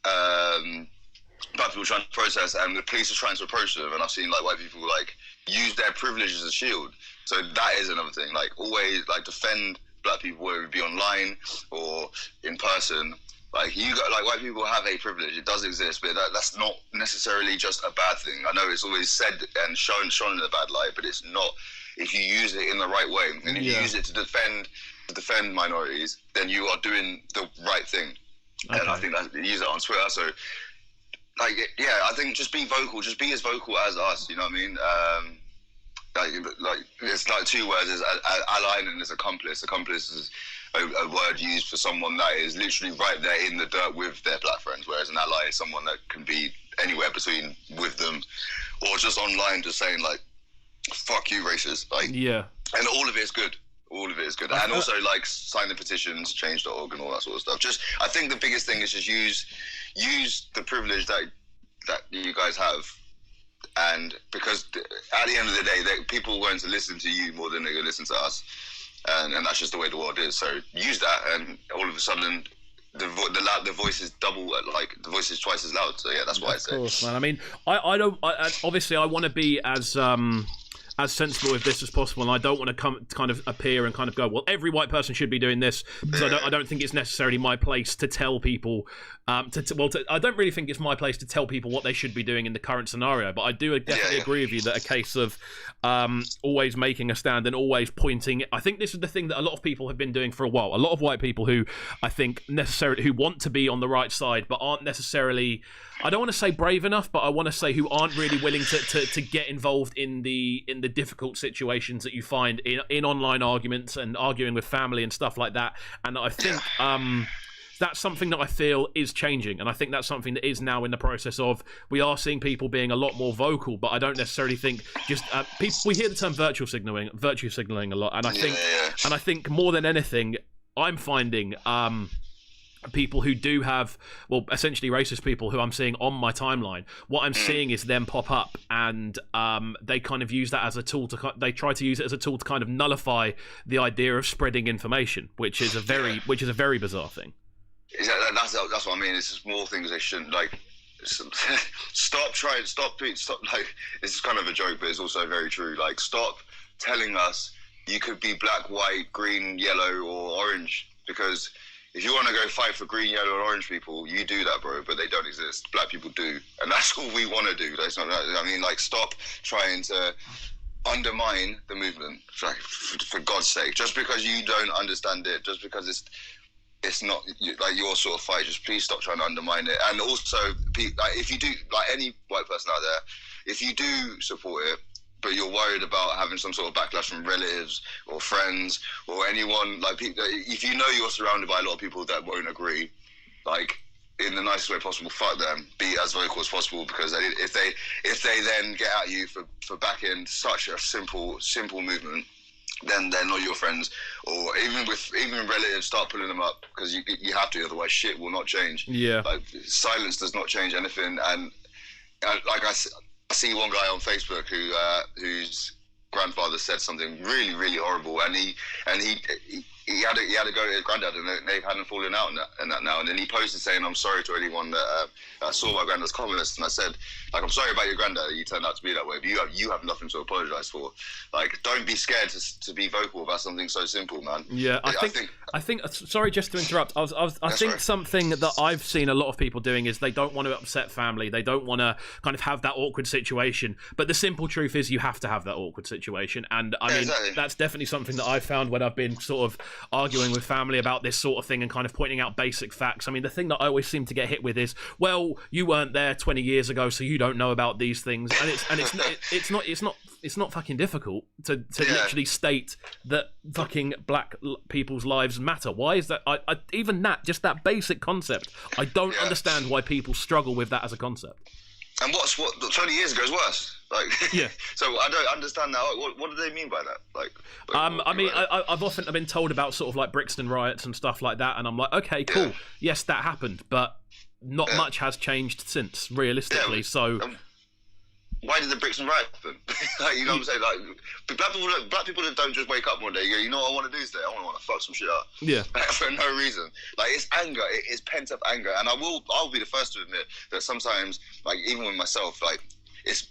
Black people trying to protest, and the police are trying to approach them. And I've seen like white people like use their privilege as a shield. So that is another thing. Like, always like defend black people, whether it be online or in person. Like, white people have a privilege. It does exist, but that's not necessarily just a bad thing. I know it's always said and shown in a bad light, but it's not. If you use it in the right way, and if you use it to defend minorities, then you are doing the right thing. Okay. And I think that use it on Twitter. So, like, yeah, I think just be vocal. Just be as vocal as us. You know what I mean? Like it's like two words: there's ally and there's accomplice. Accomplice is a word used for someone that is literally right there in the dirt with their black friends, whereas an ally is someone that can be anywhere between with them, or just online just saying like, fuck you, racist. Like, yeah. And all of it is good. All of it is good. And also like sign the petitions, change.org and all that sort of stuff. Just, I think the biggest thing is just use the privilege that you guys have. And because at the end of the day, people are going to listen to you more than they're going to listen to us. And that's just the way the world is. So use that, and all of a sudden, the voice is double, like the voice is twice as loud. So yeah, that's what I say. Of course, man. I mean, I don't. Obviously, I want to be as sensible with this as possible, and I don't want to kind of appear and kind of go, well, every white person should be doing this, because I don't think it's necessarily my place to tell people. I don't really think it's my place to tell people what they should be doing in the current scenario, but I do definitely agree with you that a case of always making a stand and always pointing. I think this is the thing that a lot of people have been doing for a while. A lot of white people who I think who want to be on the right side, but aren't necessarily. I don't want to say brave enough, but I want to say who aren't really willing to get involved in the difficult situations that you find in online arguments and arguing with family and stuff like that. And I think that's something that I feel is changing, and I think that's something that is now in the process of. We are seeing people being a lot more vocal, but I don't necessarily think just people. We hear the term virtue signaling a lot, and I think more than anything, I'm finding. People who do have, well, essentially racist people who I'm seeing on my timeline, what I'm seeing is them pop up, and they kind of use that as a tool they try to use it as a tool to kind of nullify the idea of spreading information, which is a very bizarre thing. That's what I mean. It's just more things they shouldn't, like, stop. Like, this is kind of a joke, but it's also very true. Like, stop telling us you could be black, white, green, yellow, or orange. Because if you want to go fight for green, yellow, and orange people, you do that, bro. But they don't exist. Black people do, and that's all we want to do. That's not. I mean, like, stop trying to undermine the movement, for God's sake. Just because you don't understand it, just because it's not like your sort of fight, just please stop trying to undermine it. And also, like, if you do, like any white person out there, if you do support it, but you're worried about having some sort of backlash from relatives or friends or anyone, like, if you know you're surrounded by a lot of people that won't agree, like, in the nicest way possible, fuck them. Be as vocal as possible, because if they then get at you for backing such a simple movement, then they're not your friends. Or even relatives, start pulling them up, because you have to, otherwise shit will not change. Yeah. Like, silence does not change anything. And like I see one guy on Facebook whose grandfather said something really, really horrible, and he had to go to his granddad, and they hadn't fallen out in that now. And then he posted saying, "I'm sorry to anyone that saw my granddad's comments." And I said, like, "I'm sorry about your granddad. You turned out to be that way, but you have nothing to apologise for. Like, don't be scared to be vocal about something so simple, man." Yeah, I think. Sorry, just to interrupt. I think something that I've seen a lot of people doing is they don't want to upset family. They don't want to kind of have that awkward situation. But the simple truth is, you have to have that awkward situation. And I mean, exactly. That's definitely something that I've found when I've been sort of arguing with family about this sort of thing and kind of pointing out basic facts. I mean, the thing that I always seem to get hit with is, well, you weren't there 20 years ago, so you don't know about these things. And it's not fucking difficult to literally state that fucking black people's lives matter. Why is that? Even just that basic concept, I don't understand why people struggle with that as a concept. And what 20 years ago is worse. Like, yeah. So I don't understand now. What do they mean by that? Like I mean, I've often been told about sort of like Brixton riots and stuff like that, and I'm like, okay, cool. Yes, that happened, but not much has changed since, realistically. So. Why did the Brixton riot happen? Like, you know what I'm saying? Like, black people that don't just wake up one day and go, you know what I want to do today? I want to fuck some shit up. Yeah. For no reason. Like, it's anger. It is pent up anger. And I'll be the first to admit that sometimes, like, even with myself, like, it's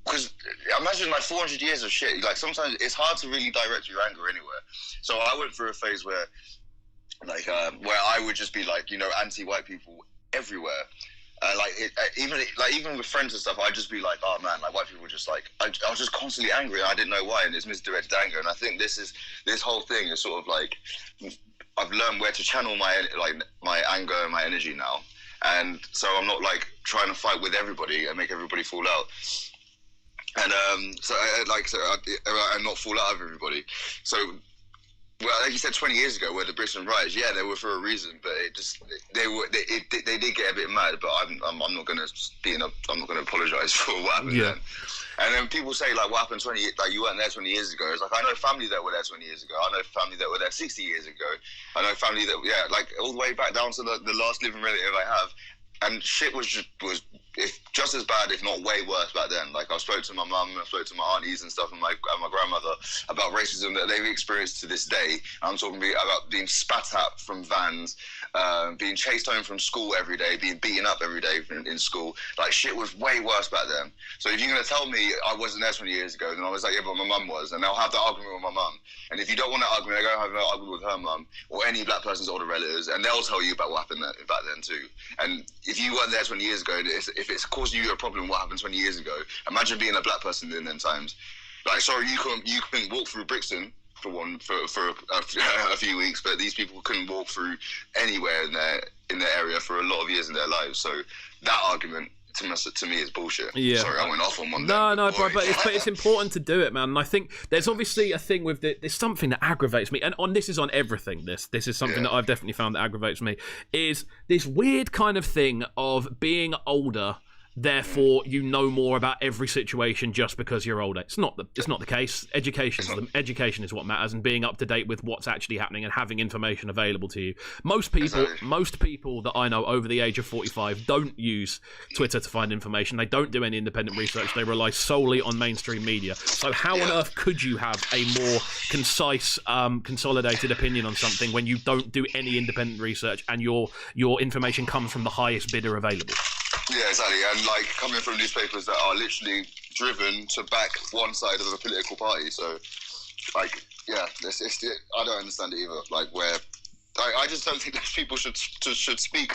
because imagine like 400 years of shit. Like, sometimes it's hard to really direct your anger anywhere. So I went through a phase where I would just be like, you know, anti-white people everywhere. Even with friends and stuff, I'd just be like, oh man, like, white people just like, I was just constantly angry, and I didn't know why, and it's misdirected anger. And I think this whole thing is sort of like, I've learned where to channel my anger and my energy now, and so I'm not like trying to fight with everybody and make everybody fall out, and and not fall out of everybody. So. Well, like you said, 20 years ago, where the Brixton riots, they were for a reason, but they did get a bit mad. But I'm not going to apologise for what happened then. And then people say, like, what happened you weren't there 20 years ago. It's like, I know family that were there 20 years ago. I know family that were there 60 years ago. I know family that like all the way back down to the last living relative I have. And shit was just as bad, if not way worse back then. Like, I spoke to my mum, I spoke to my aunties and stuff, and my grandmother about racism that they've experienced to this day. I'm talking about being spat at from vans, being chased home from school every day, being beaten up every day in school. Like, shit was way worse back then. So if you're going to tell me I wasn't there 20 years ago, then I was like, yeah, but my mum was. And I'll have that argument with my mum. And if you don't want that argument, I go have an argument with her mum or any black person's older relatives, and they'll tell you about what happened back then too. And if you weren't there 20 years ago, if it's caused you a problem what happened 20 years ago, imagine being a black person in them times. Like, sorry, you couldn't walk through Brixton for a few weeks, but these people couldn't walk through anywhere in their area for a lot of years in their lives. So that argument to me is bullshit. Yeah. Sorry, I went off on one. No, bro, but it's important to do it, man. And I think there's obviously a thing with there's something that aggravates me, and this is on everything. This is something that I've definitely found that aggravates me, is this weird kind of thing of being older. Therefore, you know more about every situation just because you're older. It's not the case. Education is what matters, and being up to date with what's actually happening and having information available to you. Most people that I know over the age of 45 don't use Twitter to find information. They don't do any independent research. They rely solely on mainstream media. So how on earth could you have a more concise, consolidated opinion on something when you don't do any independent research and your information comes from the highest bidder available? Yeah, exactly. And like coming from newspapers that are literally driven to back one side of a political party. So like I don't understand it either. Like where. I just don't think that people should speak.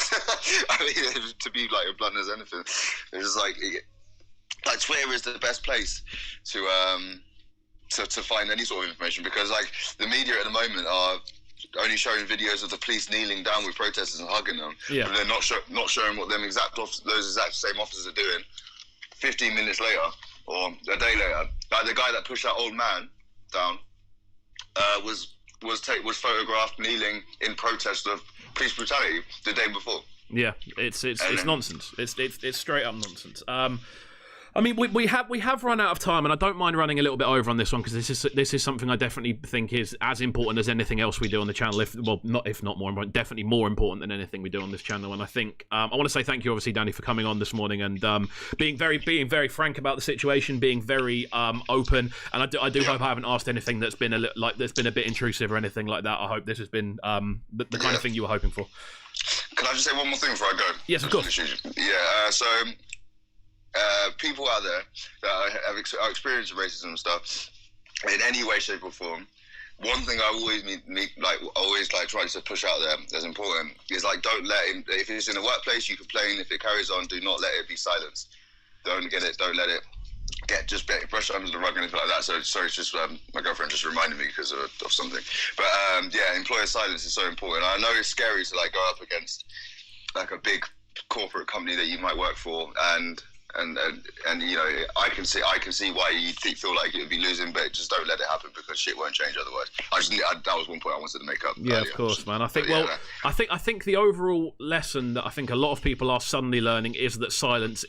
I mean, to be like as blunt as anything, it's just like Twitter is the best place to find any sort of information, because like the media at the moment are only showing videos of the police kneeling down with protesters and hugging them, but they're not showing what those exact same officers are doing 15 minutes later or a day later. Like the guy that pushed that old man down was photographed kneeling in protest of police brutality the day before. Yeah, it's nonsense. It's straight up nonsense. I mean, we have run out of time, and I don't mind running a little bit over on this one, because this is something I definitely think is as important as anything else we do on the channel. If not more important, definitely more important than anything we do on this channel. And I think I want to say thank you, obviously, Danny, for coming on this morning and being very frank about the situation, being very open. And I do hope I haven't asked anything that's been that's been a bit intrusive or anything like that. I hope this has been the kind of thing you were hoping for. Can I just say one more thing before I go? Yes, of course. Yeah. So. People out there that are experiencing racism and stuff in any way, shape, or form. One thing I always try to push out there as important is like, don't let him. If it's in the workplace, you complain. If it carries on, do not let it be silenced. Don't let it get brushed under the rug or anything like that. So sorry, it's just my girlfriend just reminded me because of something. But employer silence is so important. I know it's scary to like go up against like a big corporate company that you might work for, and you know, I can see why you feel like you'd be losing, but just don't let it happen, because shit won't change otherwise. That was one point I wanted to make up. Yeah, earlier. Of course, man. I think I think the overall lesson that I think a lot of people are suddenly learning is that silence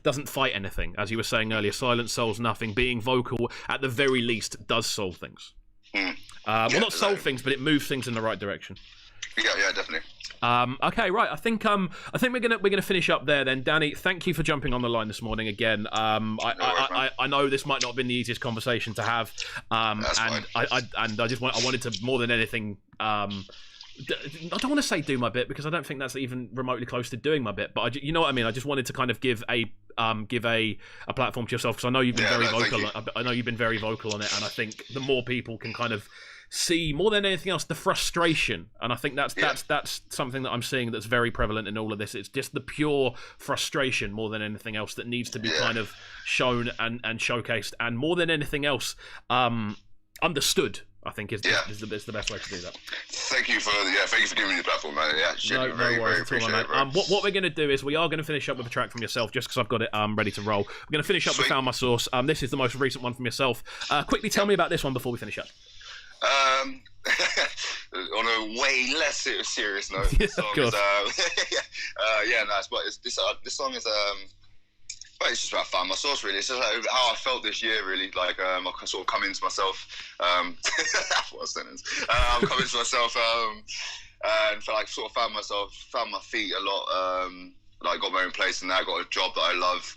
doesn't fight anything. As you were saying earlier, silence solves nothing. Being vocal, at the very least, does solve things. Not solve things, but it moves things in the right direction. Yeah, definitely. Okay, right. I think we're gonna finish up there then. Danny, thank you for jumping on the line this morning again. I know this might not have been the easiest conversation to have, and I wanted to, more than anything, I don't want to say do my bit, because I don't think that's even remotely close to doing my bit, but you know what I mean. I just wanted to kind of give a platform to yourself, because I know you've been very vocal. I know you've been very vocal on it, and I think the more people can kind of see, more than anything else, the frustration, and I think that's something that I'm seeing that's very prevalent in all of this. It's just the pure frustration more than anything else that needs to be kind of shown and showcased, and more than anything else, understood. I think is the best way to do that. Thank you for giving me the platform, man. Yeah, no worries at all, man. What we're going to do is we are going to finish up with a track from yourself, just because I've got it ready to roll. We're going to finish up with Found My Source. This is the most recent one from yourself. Quickly tell me about this one before we finish up. On a way less serious note, this song is nice. But this song is well, it's just about Find My Source, really. It's just like how I felt this year, really. Like I sort of come into myself. What a sentence. I'm coming to myself, and felt like sort of found my feet a lot. Like got my own place, and now got a job that I love.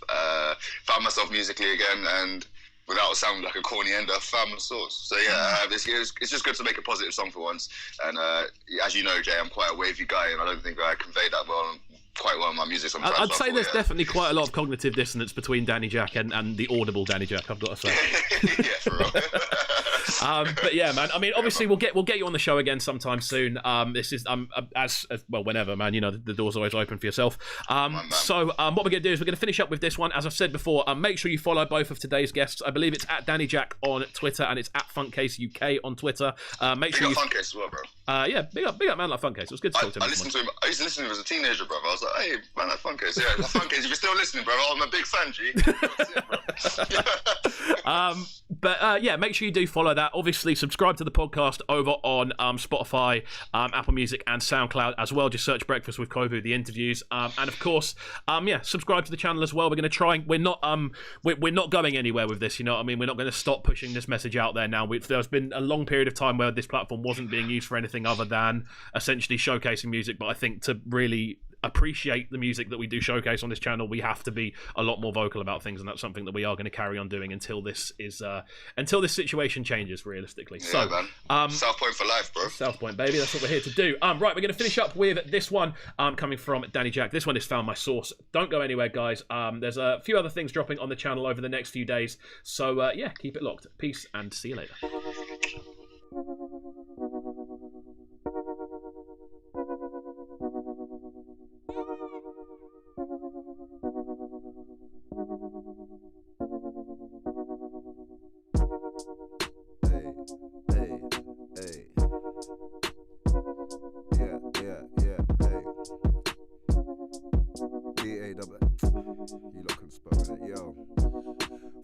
Found myself musically again, and without sounding like a corny ender, found my source. So it's just good to make a positive song for once. And as you know, Jay, I'm quite a wavy guy, and I don't think I convey that quite well in my music sometimes. I'd say there's definitely quite a lot of cognitive dissonance between Danny Jaqq and the audible Danny Jaqq, I've got to say. Yeah, for real. But yeah, man. I mean, obviously, we'll get you on the show again sometime soon. This is as well, whenever, man. You know, the door's always open for yourself. So what we're gonna do is we're gonna finish up with this one. As I've said before, make sure you follow both of today's guests. I believe it's at Danny Jaqq on Twitter, and it's at Funtcase UK on Twitter. Make sure you Funtcase as well, bro. Yeah, big up, man. Like Funtcase. It was good to talk to him. I used to listen to him as a teenager, bro. I was like, hey, man, that Funtcase. Yeah, that Funtcase. If you're still listening, bro, I'm a big fan, G. But make sure you do follow that. Obviously, subscribe to the podcast over on Spotify, Apple Music, and SoundCloud as well. Just search Breakfast with KXVU, the interviews, and of course, subscribe to the channel as well. We're going to try. We're not going anywhere with this. You know what I mean? We're not going to stop pushing this message out there now. There's been a long period of time where this platform wasn't being used for anything other than essentially showcasing music. But I think to really appreciate the music that we do showcase on this channel, we have to be a lot more vocal about things, and that's something that we are going to carry on doing until this situation changes realistically. Yeah, so man. South Point for life, bro. South Point, baby, that's what we're here to do. Right, we're going to finish up with this one coming from Danny Jaqq. This one is Found My Source. Don't go anywhere, guys. There's a few other things dropping on the channel over the next few days, so yeah, keep it locked. Peace and see you later. Hey. Yeah, hey. D-A-double. You lot can spell it, yo.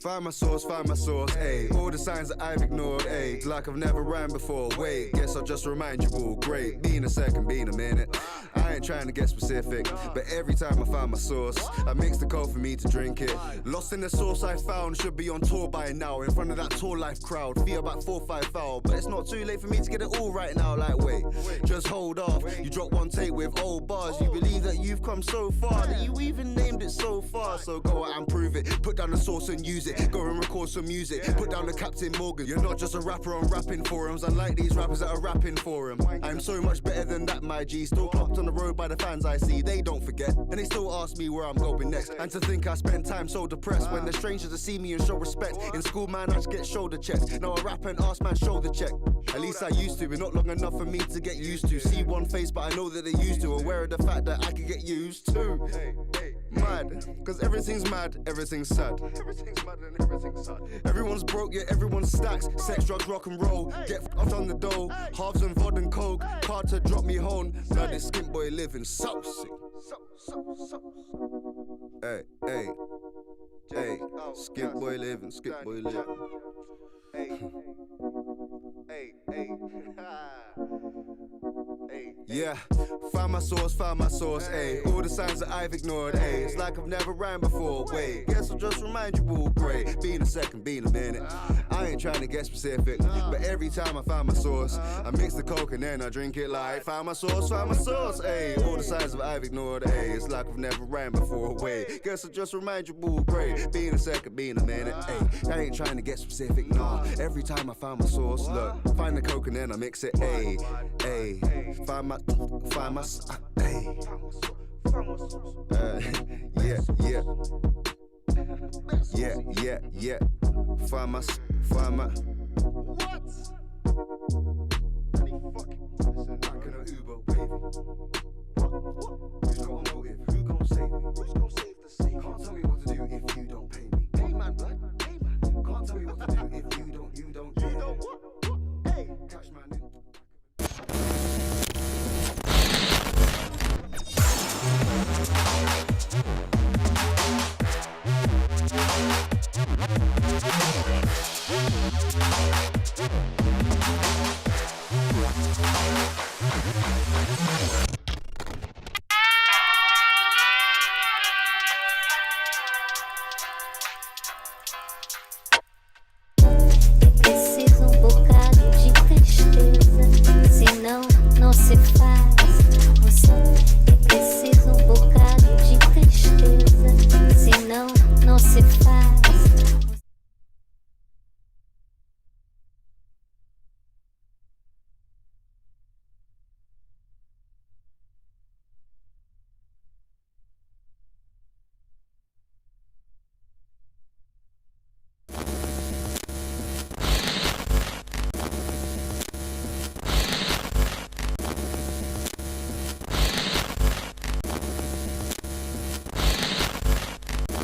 Find my source, ayy. All the signs that I've ignored, ayy. Like I've never rhymed before, wait. Guess I'll just remind you all, great. Be in a second, be in a minute. I ain't trying to get specific, but every time I find my source, I mix the cold for me to drink it. Lost in the source I found, should be on tour by now. In front of that tour life crowd, feel about 4 or 5 foul. But it's not too late for me to get it all right now, like wait. Just hold off, you drop one take with old bars. You believe that you've come so far, that you even named it so far. So go out and prove it, put down the source and use it. Go and record some music, put down the Captain Morgan. You're not just a rapper on rapping forums, unlike these rappers that are rapping for him. I'm so much better than that, my G. Still clocked on the road by the fans I see, they don't forget. And they still ask me where I'm going next. And to think I spend time so depressed, when the strangers to see me and show respect. In school, man, I just get shoulder checks. Now I rap and ask man shoulder check. At least I used to, but not long enough for me to get used to. See one face, but I know that they used to. Aware of the fact that I could get used to. Mad, cause everything's mad, everything's sad. Everything's mad and everything's sad. Everyone's broke, yeah, everyone's stacks. Sex, drugs, rock and roll. Get f***ed on the dough. Halves and vod and coke. Hard to drop me home. Now this skint boy living so sick. Hey, skint boy living, skint boy living. Yeah, found my source, ayy. All the signs that I've ignored, ayy. It's like I've never rhymed before, wait. Guess I'll just remind you all, great. Be in a second, be in a minute. I ain't trying to get specific, but every time I find my source, I mix the coke and then I drink it like found my source, ayy. All the signs that I've ignored, ayy. It's like I've never rhymed before, wait. Guess I'll just remind you all, great. Be in a second, be in a minute, ayy. I ain't trying to get specific, nah. Every time I find my source, look, find the coke and then I mix it, ayy. Find my, ayy. Yeah. Find my.